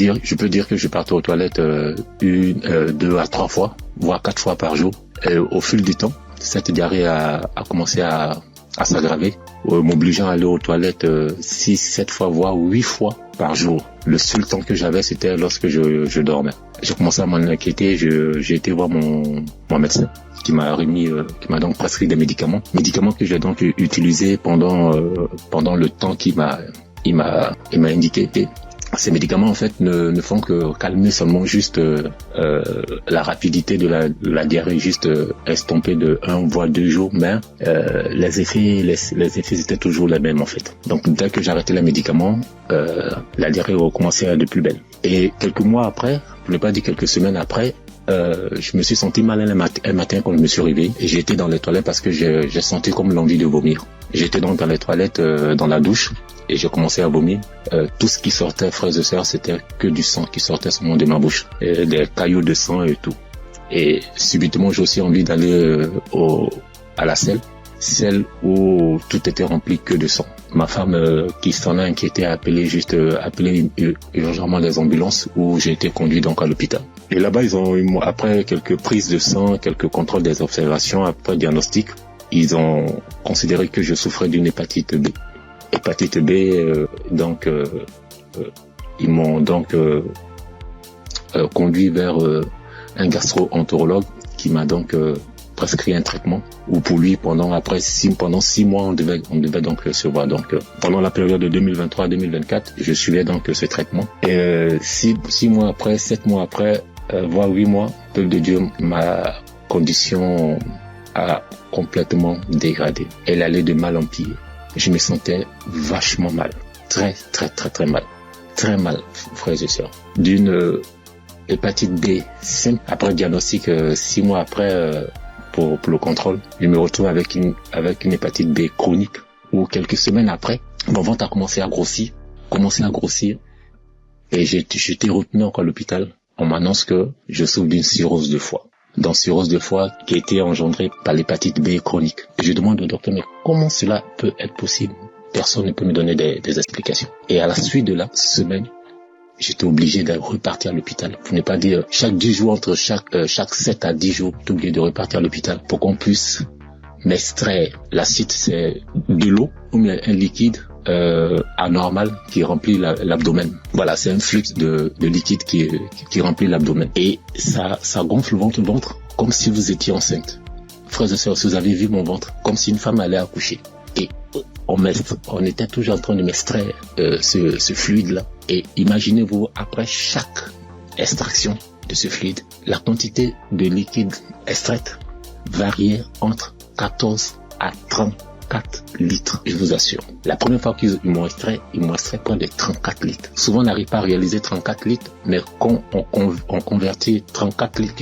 dire que je partais aux toilettes 2 à 3 fois, voire 4 fois par jour. Et au fil du temps, cette diarrhée a commencé à s'aggraver, m'obligeant à aller aux toilettes 6, 7 fois, voire 8 fois par jour. Le seul temps que j'avais, c'était lorsque je dormais. J'ai commencé à m'en inquiéter, j'ai été voir mon médecin. qui m'a donc prescrit des médicaments que j'ai donc utilisés pendant le temps qu'il m'a indiqué. Et ces médicaments en fait ne font que calmer seulement juste la rapidité de la diarrhée, juste estomper de 1 voire 2 jours, mais les effets étaient toujours les mêmes en fait. Donc dès que j'arrêtais les médicaments, la diarrhée recommençait de plus belle. Et quelques mois après, pour ne pas dire quelques semaines après, je me suis senti mal un matin quand je me suis réveillé et j'ai été dans les toilettes parce que j'ai senti comme l'envie de vomir. J'étais donc dans les toilettes, dans la douche, et j'ai commencé à vomir. Tout ce qui sortait, frères et sœurs, c'était que du sang qui sortait seulement de ma bouche, et des caillots de sang et tout. Et subitement, j'ai aussi envie d'aller à la selle où tout était rempli que de sang. Ma femme qui s'en a inquiété a appelé urgemment les ambulances, où j'ai été conduit donc à l'hôpital. Et là-bas, après quelques prises de sang, quelques contrôles des observations, après diagnostic, ils ont considéré que je souffrais d'une hépatite B. Hépatite B, ils m'ont donc conduit vers un gastro-entérologue qui m'a donc prescrit un traitement, où pour lui pendant 6 mois on devait donc se voir. Donc pendant la période de 2023-2024, je suivais donc ce traitement, et 6 mois après, 7 mois après, voire 8 mois, peuple de Dieu, ma condition a complètement dégradé. Elle allait de mal en pire. Je me sentais vachement mal, très mal, très mal, frères et sœurs. D'une hépatite B simple, après diagnostic, 6 mois après, pour le contrôle, je me retrouve avec une hépatite B chronique, où quelques semaines après, mon ventre a commencé à grossir, et j'étais retenu encore à l'hôpital. On m'annonce que je souffre d'une cirrhose de foie. Dans cirrhose de foie qui a été engendrée par l'hépatite B chronique. Je demande au docteur, mais comment cela peut être possible? Personne ne peut me donner des explications. Et à la suite de la semaine, j'étais obligé de repartir à l'hôpital. Pour ne pas dire chaque 10 jours, entre chaque 7 à 10 jours, j'étais obligé de repartir à l'hôpital pour qu'on puisse m'extraire. L'acide, c'est de l'eau ou bien un liquide anormal qui remplit l'abdomen. Voilà, c'est un flux de liquide qui remplit l'abdomen. Et ça gonfle votre ventre comme si vous étiez enceinte. Frères et sœurs, si vous avez vu mon ventre, comme si une femme allait accoucher. Et on était toujours en train de m'extraire ce fluide-là. Et imaginez-vous, après chaque extraction de ce fluide, la quantité de liquide extraite variait entre 14 à 34 litres, je vous assure. La première fois qu'ils m'ont extrait, près de 34 litres. Souvent, on n'arrive pas à réaliser 34 litres, mais quand on convertit 34 litres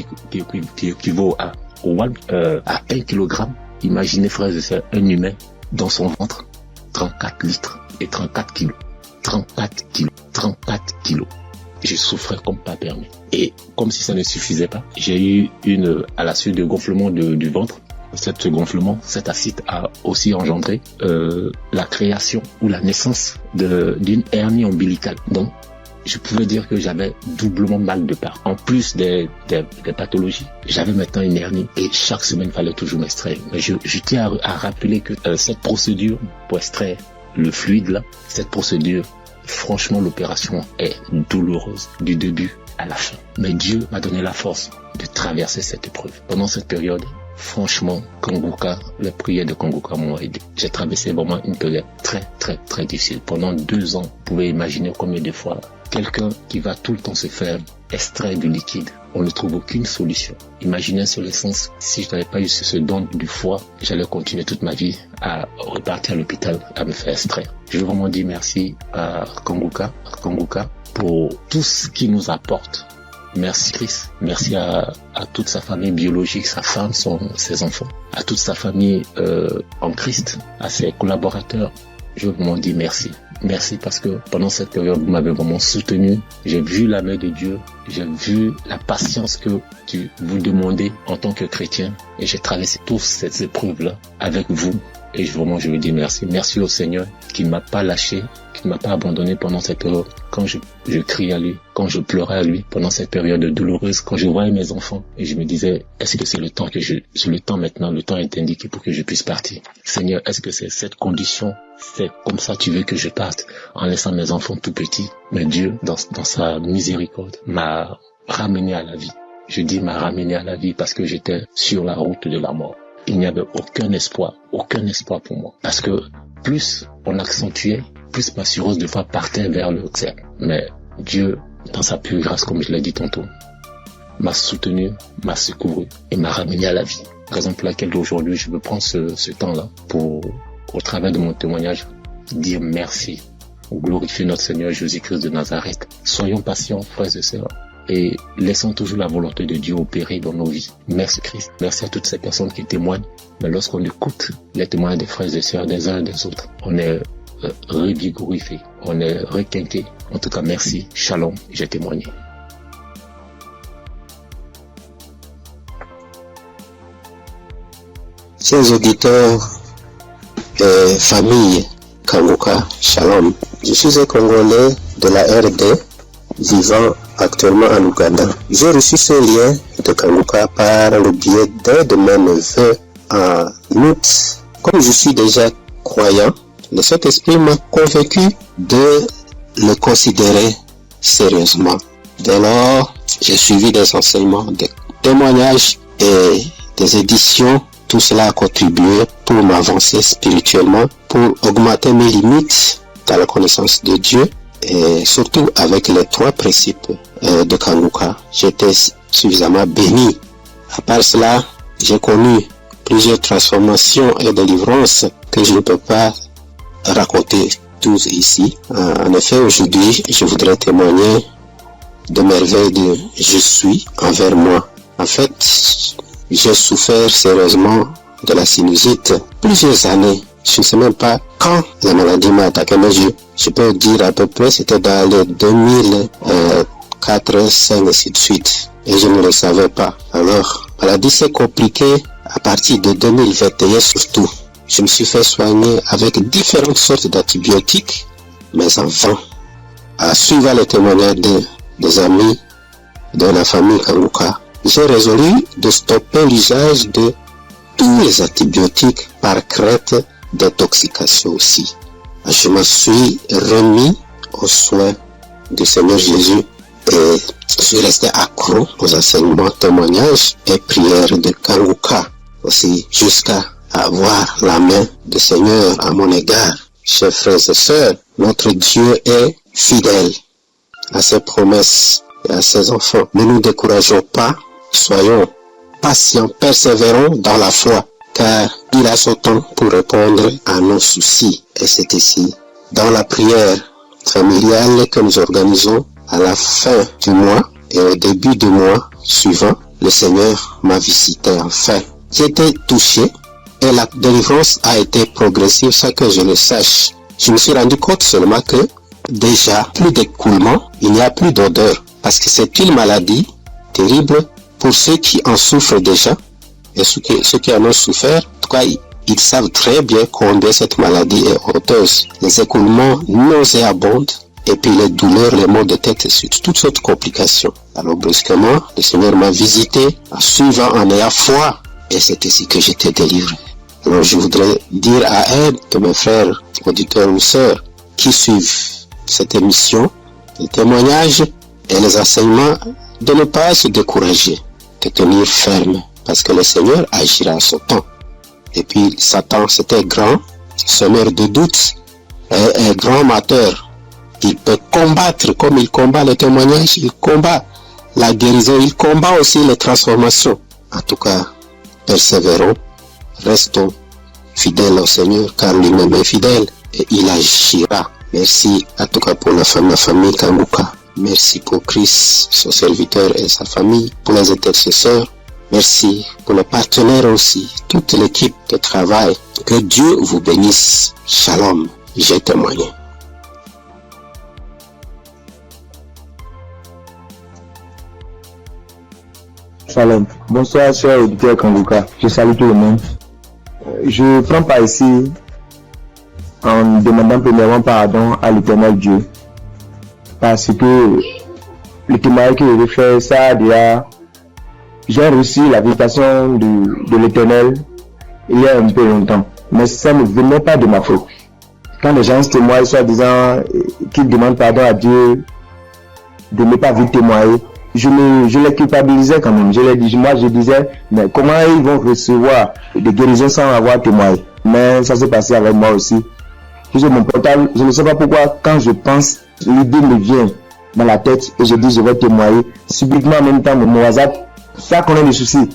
qui équivaut à 1 kilogramme, imaginez, frères et sœurs, un humain dans son ventre, 34 litres et 34 kilos. 34 kilos. Je souffrais comme pas permis. Et comme si ça ne suffisait pas, j'ai eu à la suite de gonflement du ventre, ce gonflement, cet acide a aussi engendré la création ou la naissance d'une hernie ombilicale. Donc, je pouvais dire que j'avais doublement mal de part. En plus des pathologies, j'avais maintenant une hernie et chaque semaine, il fallait toujours m'extraire. Mais je tiens à rappeler que cette procédure pour extraire le fluide là, cette procédure, franchement, l'opération est douloureuse du début à la fin. Mais Dieu m'a donné la force de traverser cette épreuve. Pendant cette période, franchement, Kanguka, les prières de Kanguka m'ont aidé. J'ai traversé vraiment une période très difficile. Pendant 2 ans, vous pouvez imaginer combien de fois quelqu'un qui va tout le temps se faire extraire du liquide, on ne trouve aucune solution. Imaginez sur l'essence, si je n'avais pas eu ce don du foie, j'allais continuer toute ma vie à repartir à l'hôpital à me faire extraire. Je veux vraiment dire merci à Kanguka pour tout ce qu'il nous apporte. Merci Chris, merci à toute sa famille biologique, sa femme, ses enfants, à toute sa famille en Christ, à ses collaborateurs. Je veux vraiment dire merci. Merci parce que pendant cette période, vous m'avez vraiment soutenu. J'ai vu la main de Dieu. J'ai vu la patience que vous demandez en tant que chrétien. Et j'ai traversé toutes ces épreuves-là avec vous. Et vraiment, je veux dire merci. Merci au Seigneur qui ne m'a pas lâché, qui ne m'a pas abandonné pendant cette période. Quand je criais à lui, quand je pleurais à lui, pendant cette période douloureuse, quand je voyais mes enfants, et je me disais, est-ce que c'est le temps maintenant, le temps est indiqué pour que je puisse partir. Seigneur, est-ce que c'est cette condition, c'est comme ça tu veux que je parte, en laissant mes enfants tout petits? Mais Dieu, dans sa miséricorde, m'a ramené à la vie. je dis m'a ramené à la vie parce que j'étais sur la route de la mort. Il n'y avait aucun espoir pour moi. Parce que plus on accentuait, plus ma cirrhose de foie partait vers le ciel. Mais Dieu, dans sa pure grâce, comme je l'ai dit tantôt, m'a soutenu, m'a secouru et m'a ramené à la vie. Raison pour laquelle aujourd'hui je veux prendre ce temps-là pour, au travers de mon témoignage, dire merci, glorifier notre Seigneur Jésus-Christ de Nazareth. Soyons patients, frères et sœurs, et laissons toujours la volonté de Dieu opérer dans nos vies. Merci Christ. Merci à toutes ces personnes qui témoignent. Mais lorsqu'on écoute les témoignages des frères et sœurs des uns et des autres, on est revigorifié, on est requinqué. En tout cas, merci. Shalom, j'ai témoigné. Chers auditeurs et famille Kanguka, Shalom. Je suis un Congolais de la RD vivant actuellement en Ouganda. J'ai reçu ce lien de Kanguka par le biais d'un de mes neveux en août. Comme je suis déjà croyant, le Saint-Esprit m'a convaincu de le considérer sérieusement. Dès lors, j'ai suivi des enseignements, des témoignages et des éditions. Tout cela a contribué pour m'avancer spirituellement, pour augmenter mes limites dans la connaissance de Dieu et surtout avec les 3 principes de Kanguka. J'étais suffisamment béni. À part cela, j'ai connu plusieurs transformations et délivrances que je ne peux pas raconter tous ici. En effet, aujourd'hui, je voudrais témoigner de merveilles de je suis envers moi. En fait, j'ai souffert sérieusement de la sinusite plusieurs années. Je ne sais même pas quand la maladie m'a attaqué, mais je peux dire à peu près c'était dans les 2004, 2005 et ainsi de suite. Et je ne le savais pas. Alors, la maladie s'est compliquée à partir de 2021 surtout. Je me suis fait soigner avec différentes sortes d'antibiotiques, mais en vain. À suivre les témoignages des amis de la famille Kanguka, j'ai résolu de stopper l'usage de tous les antibiotiques par crainte d'intoxication aussi. Je me suis remis aux soins du Seigneur Jésus et je suis resté accro aux enseignements, témoignages et prières de Kanguka aussi jusqu'à avoir la main du Seigneur à mon égard. Chers frères et sœurs, notre Dieu est fidèle à ses promesses et à ses enfants. Ne nous décourageons pas. Soyons patients, persévérons dans la foi, car il a son temps pour répondre à nos soucis. Et c'est ici, dans la prière familiale que nous organisons à la fin du mois et au début du mois suivant, le Seigneur m'a visité enfin. J'ai été touché et la délivrance a été progressive sans que je le sache. Je me suis rendu compte seulement que déjà, plus d'écoulement, il n'y a plus d'odeur, parce que c'est une maladie terrible. Pour ceux qui en souffrent déjà, et ceux qui en ont souffert, en tout cas, ils savent très bien combien cette maladie est honteuse. Les écoulements nauséabonds, et puis les douleurs, les maux de tête, et toutes sortes de complications. Alors brusquement, le Seigneur m'a visité, en suivant, en ayant foi, et c'est ici que j'étais délivré. Alors je voudrais dire à un de mes frères, auditeurs ou sœurs, qui suivent cette émission, les témoignages et les enseignements, de ne pas se décourager, de tenir ferme, parce que le Seigneur agira à son temps. Et puis Satan, c'était grand, semeur de doutes, et un grand menteur. Il peut combattre comme il combat le témoignage, il combat la guérison, il combat aussi les transformations. En tout cas, persévérons, restons fidèles au Seigneur, car lui-même est fidèle et il agira. Merci en tout cas pour la famille Kanguka. Merci pour Christ, son serviteur et sa famille, pour les intercesseurs. Merci pour les partenaires aussi, toute l'équipe de travail. Que Dieu vous bénisse. Shalom, j'ai témoigné. Shalom. Bonsoir, chers auditeurs Kanguka. Je salue tout le monde. Je prends part ici en demandant premièrement pardon à l'Éternel Dieu. Parce que le témoignage que je fais, ça déjà, j'ai reçu la visitation de l'Éternel il y a un peu longtemps. Mais ça ne venait pas de ma faute. Quand les gens se témoignent, soit disant qu'ils demandent pardon à Dieu de ne pas vite témoigner, je les culpabilisais quand même. Moi, je disais, mais comment ils vont recevoir des guérisons sans avoir témoigné? Mais ça s'est passé avec moi aussi. J'ai mon portable, je ne sais pas pourquoi, quand je pense, l'idée me vient dans la tête et je dis, je vais témoigner. Subitement, en même temps, mon WhatsApp, ça connaît des soucis.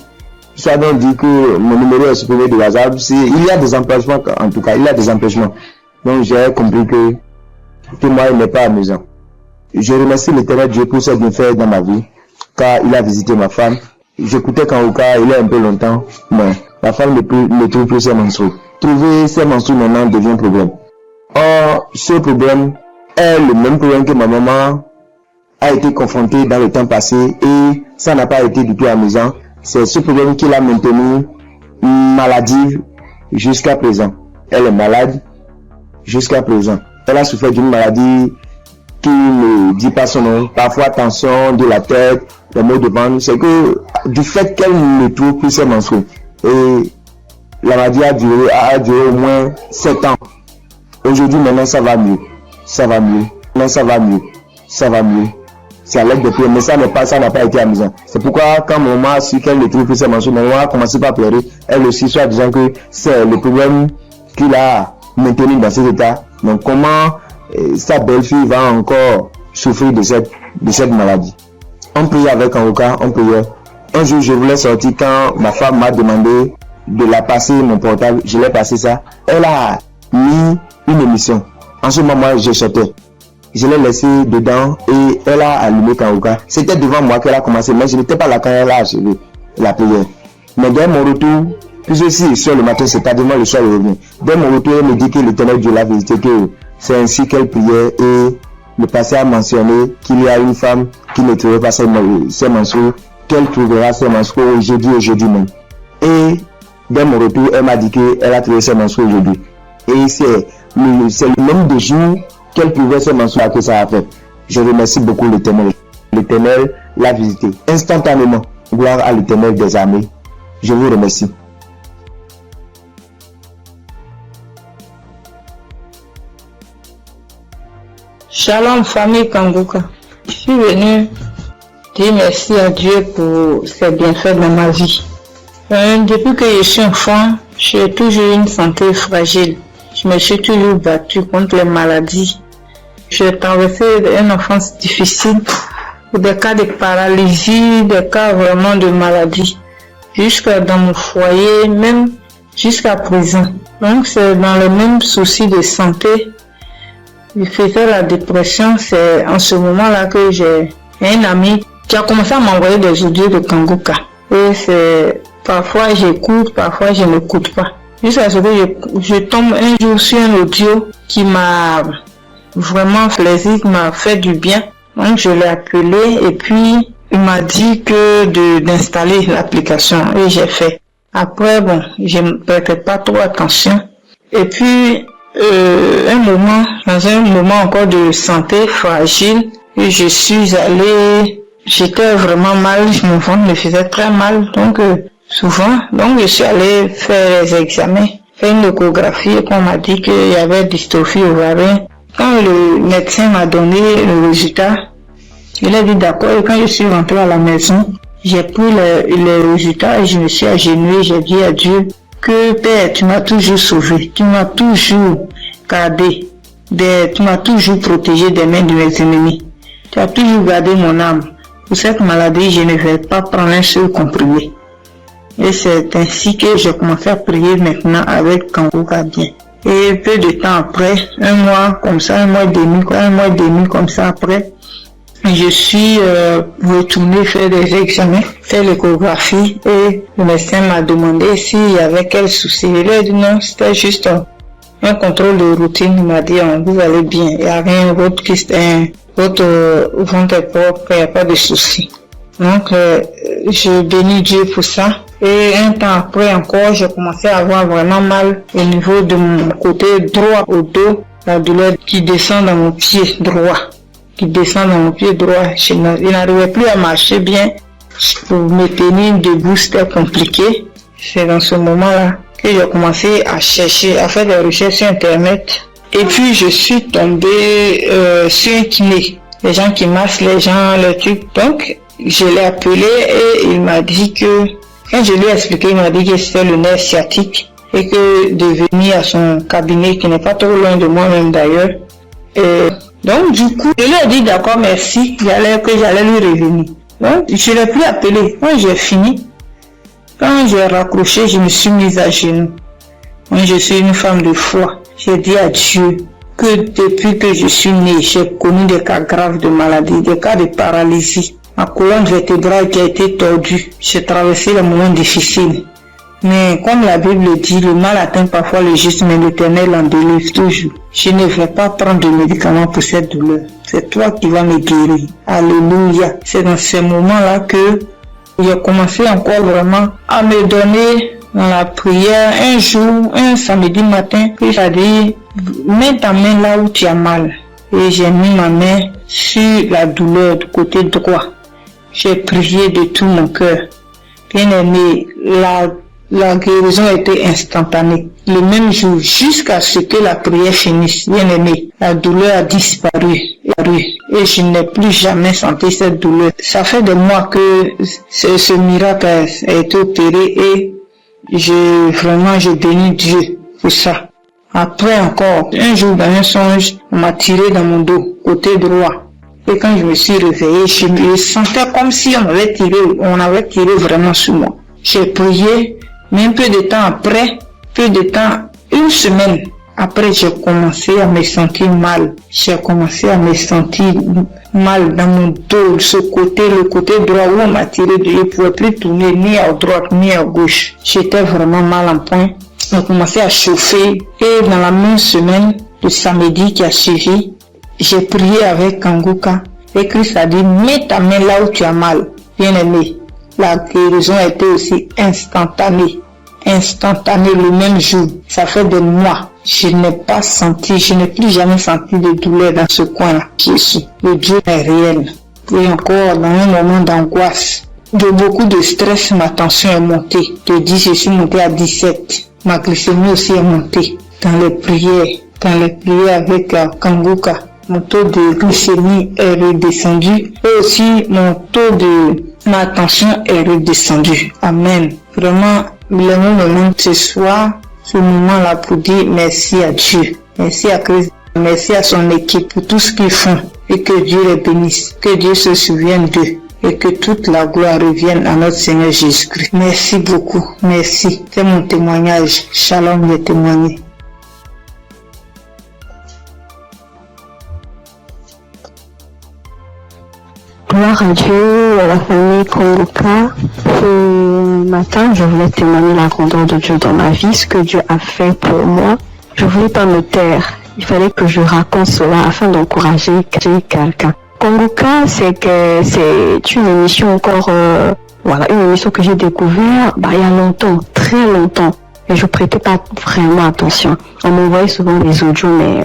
Ça veut dire que mon numéro est supprimé de WhatsApp. Il y a des empêchements, en tout cas, il y a des empêchements. Donc, j'ai compris que témoigner n'est pas amusant. Je remercie l'Éternel Dieu pour ses bienfaits dans ma vie, car il a visité ma femme. J'écoutais Kangoka il y a un peu longtemps, mais la femme ne trouve plus ses menstrues. Trouver ses menstrues maintenant devient un problème. Or, ce problème est le même problème que ma maman a été confrontée dans le temps passé et ça n'a pas été du tout amusant. C'est ce problème qui l'a maintenue maladive jusqu'à présent. Elle est malade jusqu'à présent. Elle a souffert d'une maladie qui ne dit pas son nom. Parfois tension de la tête, les maux de ventre. C'est que du fait qu'elle ne trouve plus ses menstrues. Et la maladie a duré au moins 7 ans. Aujourd'hui, maintenant, ça va mieux. Ça va mieux. Maintenant, ça va mieux. Ça va mieux. C'est à l'aide de prière, mais ça n'a pas été amusant. C'est pourquoi, quand mon maman a su qu'elle ne trouve plus ses menstrues, ma maman a commencé par pleurer. Elle aussi, soit disant que c'est le problème qu'il a maintenu dans cet état. Donc, comment sa belle-fille va encore souffrir de cette maladie? On priait avec Kangoka, on priait. Un jour, je voulais sortir quand ma femme m'a demandé de la passer mon portable. Je l'ai passé ça. Elle a mis une émission. En ce moment, je sortais. Je l'ai laissé dedans et elle a allumé Kangoka. C'était devant moi qu'elle a commencé, mais je n'étais pas là quand elle a achevé la prière. Mais dès mon retour, puisque si sur le matin, c'est tardivement le soir, elle revient. Dès mon retour, elle me dit que l'Éternel Dieu l'a visité, que c'est ainsi qu'elle priait et le passé a mentionné qu'il y a une femme qui ne trouvait pas ses menstrues, qu'elle trouvera ses menstrues aujourd'hui même. Et dès mon retour, elle m'a dit qu'elle a trouvé ses menstrues aujourd'hui. Et c'est le nombre de jours qu'elle pouvait ses menstrues que ça a fait. Je remercie beaucoup l'Éternel. L'Éternel l'a visité instantanément. Gloire à l'Éternel des armées. Je vous remercie. Shalom famille Kangoka. Je suis venue dire merci à Dieu pour ses bienfaits dans ma vie. Depuis que je suis enfant, j'ai toujours une santé fragile. Je me suis toujours battue contre les maladies. J'ai traversé une enfance difficile, des cas de paralysie, des cas vraiment de maladie, jusqu'à dans mon foyer, même jusqu'à présent. Donc c'est dans le même souci de santé. Je faisais la dépression, c'est en ce moment-là que j'ai un ami qui a commencé à m'envoyer des audios de Kangoka. Et c'est parfois j'écoute, parfois je n'écoute pas. Jusqu'à ce que je tombe un jour sur un audio qui m'a vraiment plaisir, qui m'a fait du bien. Donc je l'ai appelé et puis il m'a dit que d'installer l'application et j'ai fait. Après bon, je ne prêtais pas trop attention. Et puis dans un moment encore de santé fragile, et je suis allée, j'étais vraiment mal, mon ventre me faisait très mal, donc souvent, donc je suis allée faire les examens, faire une échographie et qu'on m'a dit qu'il y avait dystrophie ovarienne. Quand le médecin m'a donné le résultat, il a dit d'accord, et quand je suis rentrée à la maison, j'ai pris les résultats et je me suis agenouillée, j'ai dit à Dieu que Père, tu m'as toujours sauvé, tu m'as toujours gardé, tu m'as toujours protégé des mains de mes ennemis. Tu as toujours gardé mon âme. Pour cette maladie, je ne vais pas prendre un seul comprimé. Et c'est ainsi que j'ai commencé à prier maintenant avec Kangoka bien. Et peu de temps après, un mois et demi comme ça après, je suis retournée faire des examens, faire l'échographie et le médecin m'a demandé s'il y avait quel souci. Il a dit non, c'était juste un contrôle de routine. Il m'a dit vous allez bien, il n'y a rien d'autre qui votre ventre est propre, il n'y a pas de souci. Donc je bénis Dieu pour ça. Et un temps après encore, j'ai commencé à avoir vraiment mal au niveau de mon côté droit au dos, la douleur qui descend dans mon pied droit. Je n'arrivais plus à marcher bien. Pour me tenir debout, c'était compliqué. C'est dans ce moment-là que j'ai commencé à chercher, à faire des recherches sur Internet. Et puis, je suis tombée sur un kiné. Les gens qui massent les gens, les trucs. Donc, je l'ai appelé et il m'a dit que, quand je lui ai expliqué, il m'a dit que c'était le nerf sciatique et que de venir à son cabinet, qui n'est pas trop loin de moi-même d'ailleurs. Et donc, du coup, je lui ai dit d'accord, merci, que j'allais lui revenir. Donc, je l'ai plus appelé. Quand j'ai fini, quand j'ai raccroché, je me suis mise à genoux. Moi, je suis une femme de foi. J'ai dit à Dieu que depuis que je suis née, j'ai connu des cas graves de maladie, des cas de paralysie. Ma colonne vertébrale qui a été tordue. J'ai traversé les moments difficiles. Mais comme la Bible dit, le mal atteint parfois le juste, mais l'Éternel en délivre toujours. Je ne vais pas prendre de médicaments pour cette douleur. C'est toi qui vas me guérir. Alléluia. C'est dans ces moments-là que j'ai commencé encore vraiment à me donner dans la prière. Un jour, un samedi matin, il a dit, mets ta main là où tu as mal. Et j'ai mis ma main sur la douleur du côté droit. J'ai prié de tout mon cœur. Bien aimé, la guérison a été instantanée. Le même jour, jusqu'à ce que la prière finisse, bien aimé, la douleur a disparu. Et je n'ai plus jamais senti cette douleur. Ça fait des mois que ce miracle a été opéré et je bénis Dieu pour ça. Après encore, un jour dans un songe, on m'a tiré dans mon dos, côté droit. Et quand je me suis réveillé, je me sentais comme si on avait tiré vraiment sur moi. J'ai prié, mais un peu de temps après, une semaine après, j'ai commencé à me sentir mal. J'ai commencé à me sentir mal dans mon dos, le côté droit où on m'a tiré, je ne pouvais plus tourner ni à droite ni à gauche. J'étais vraiment mal en point. On a commencé à chauffer et dans la même semaine, le samedi qui a suivi, j'ai prié avec Kanguka et Christ a dit, mets ta main là où tu as mal. Bien aimé, la guérison a été aussi instantanée le même jour. Ça fait des mois. Je n'ai plus jamais senti de douleur dans ce coin-là. Jésus, le Dieu est réel. Et encore, dans un moment d'angoisse, de beaucoup de stress, ma tension est montée. De 10, je suis montée à 17. Ma glycémie aussi est montée. Dans les prières avec Kanguka, mon taux de glycémie est redescendu. Et aussi, ma tension est redescendue. Amen. Vraiment, le moment ce soir, ce moment-là pour dire merci à Dieu, merci à Christ, merci à son équipe pour tout ce qu'ils font et que Dieu les bénisse, que Dieu se souvienne d'eux et que toute la gloire revienne à notre Seigneur Jésus-Christ. Merci beaucoup, merci. C'est mon témoignage. Shalom, j'ai témoigné. Gloire à Dieu, à la famille Kanguka. Ce matin, je voulais témoigner la grandeur de Dieu dans ma vie, ce que Dieu a fait pour moi. Je voulais pas me taire. Il fallait que je raconte cela afin d'encourager quelqu'un. Kanguka, c'est une émission encore, une émission que j'ai découvert, il y a longtemps, très longtemps. Et je prêtais pas vraiment attention. On m'envoyait souvent des audios, mais,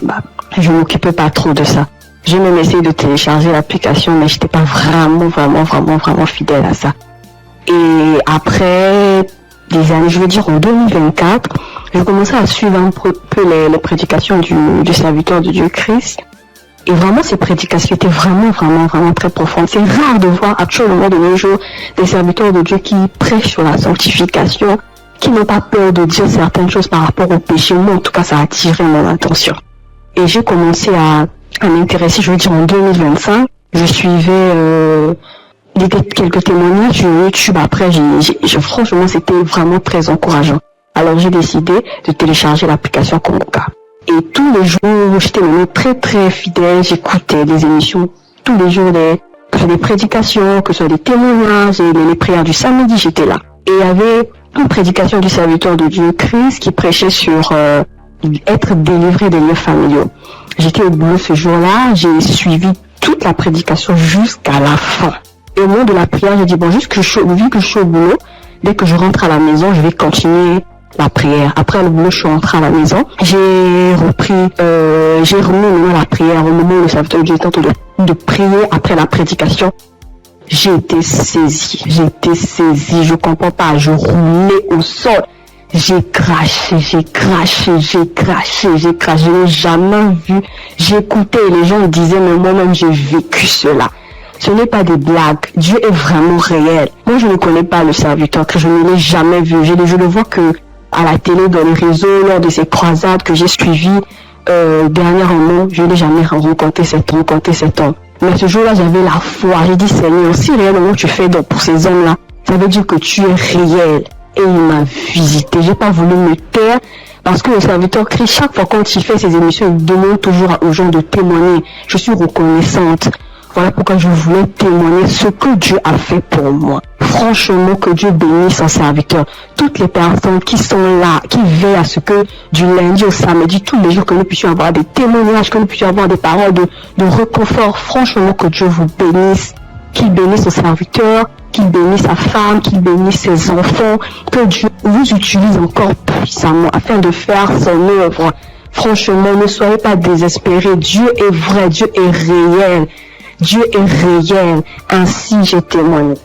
je m'occupais pas trop de ça. J'ai même essayé de télécharger l'application, mais j'étais pas vraiment fidèle à ça. Et après des années, je veux dire en 2024, j'ai commencé à suivre un peu les prédications du serviteur de Dieu Christ. Et vraiment, ces prédications étaient vraiment très profondes. C'est rare de voir actuellement de nos jours des serviteurs de Dieu qui prêchent sur la sanctification, qui n'ont pas peur de dire certaines choses par rapport au péché. Moi, en tout cas, ça a attiré mon attention. Et j'ai commencé à m'intéresser, je veux dire en 2025, je suivais quelques témoignages sur YouTube. Après, franchement, c'était vraiment très encourageant. Alors, j'ai décidé de télécharger l'application Kanguka. Et tous les jours, j'étais vraiment très fidèle. J'écoutais des émissions tous les jours, que ce soit des prédications, que ce soit des témoignages, et les prières du samedi, j'étais là. Et il y avait une prédication du serviteur de Dieu Christ qui prêchait sur être délivré des lieux familiaux. J'étais au boulot ce jour-là, j'ai suivi toute la prédication jusqu'à la fin. Et au moment de la prière, j'ai dit, vu que je suis au boulot, dès que je rentre à la maison, je vais continuer la prière. Après le boulot, je suis rentrée à la maison. J'ai remis la prière au moment où le serviteur de Dieu était en train de prier après la prédication. J'ai été saisie, je comprends pas, je roulais au sol. J'ai craché, je n'ai jamais vu. J'écoutais et les gens me disaient, mais moi-même j'ai vécu cela. Ce n'est pas des blagues. Dieu est vraiment réel. Moi, je ne connais pas le serviteur, que je ne l'ai jamais vu. Je le vois que à la télé, dans les réseaux, lors de ces croisades que j'ai suivies dernièrement. Je n'ai jamais rencontré cet homme. Mais ce jour-là, j'avais la foi. J'ai dit, Seigneur, si réellement tu fais donc pour ces hommes-là, ça veut dire que tu es réel. Et il m'a visité. J'ai pas voulu me taire. Parce que le serviteur Christ, chaque fois quand il fait ses émissions, il demande toujours aux gens de témoigner. Je suis reconnaissante. Voilà pourquoi je voulais témoigner ce que Dieu a fait pour moi. Franchement, que Dieu bénisse son serviteur. Toutes les personnes qui sont là, qui veillent à ce que du lundi au samedi, tous les jours, que nous puissions avoir des témoignages, que nous puissions avoir des paroles de réconfort. Franchement, que Dieu vous bénisse. Qu'il bénisse son serviteur, qu'il bénisse sa femme, qu'il bénisse ses enfants. Que Dieu vous utilise encore puissamment afin de faire son œuvre. Franchement, ne soyez pas désespérés. Dieu est vrai, Dieu est réel. Dieu est réel. Ainsi, j'ai témoigné.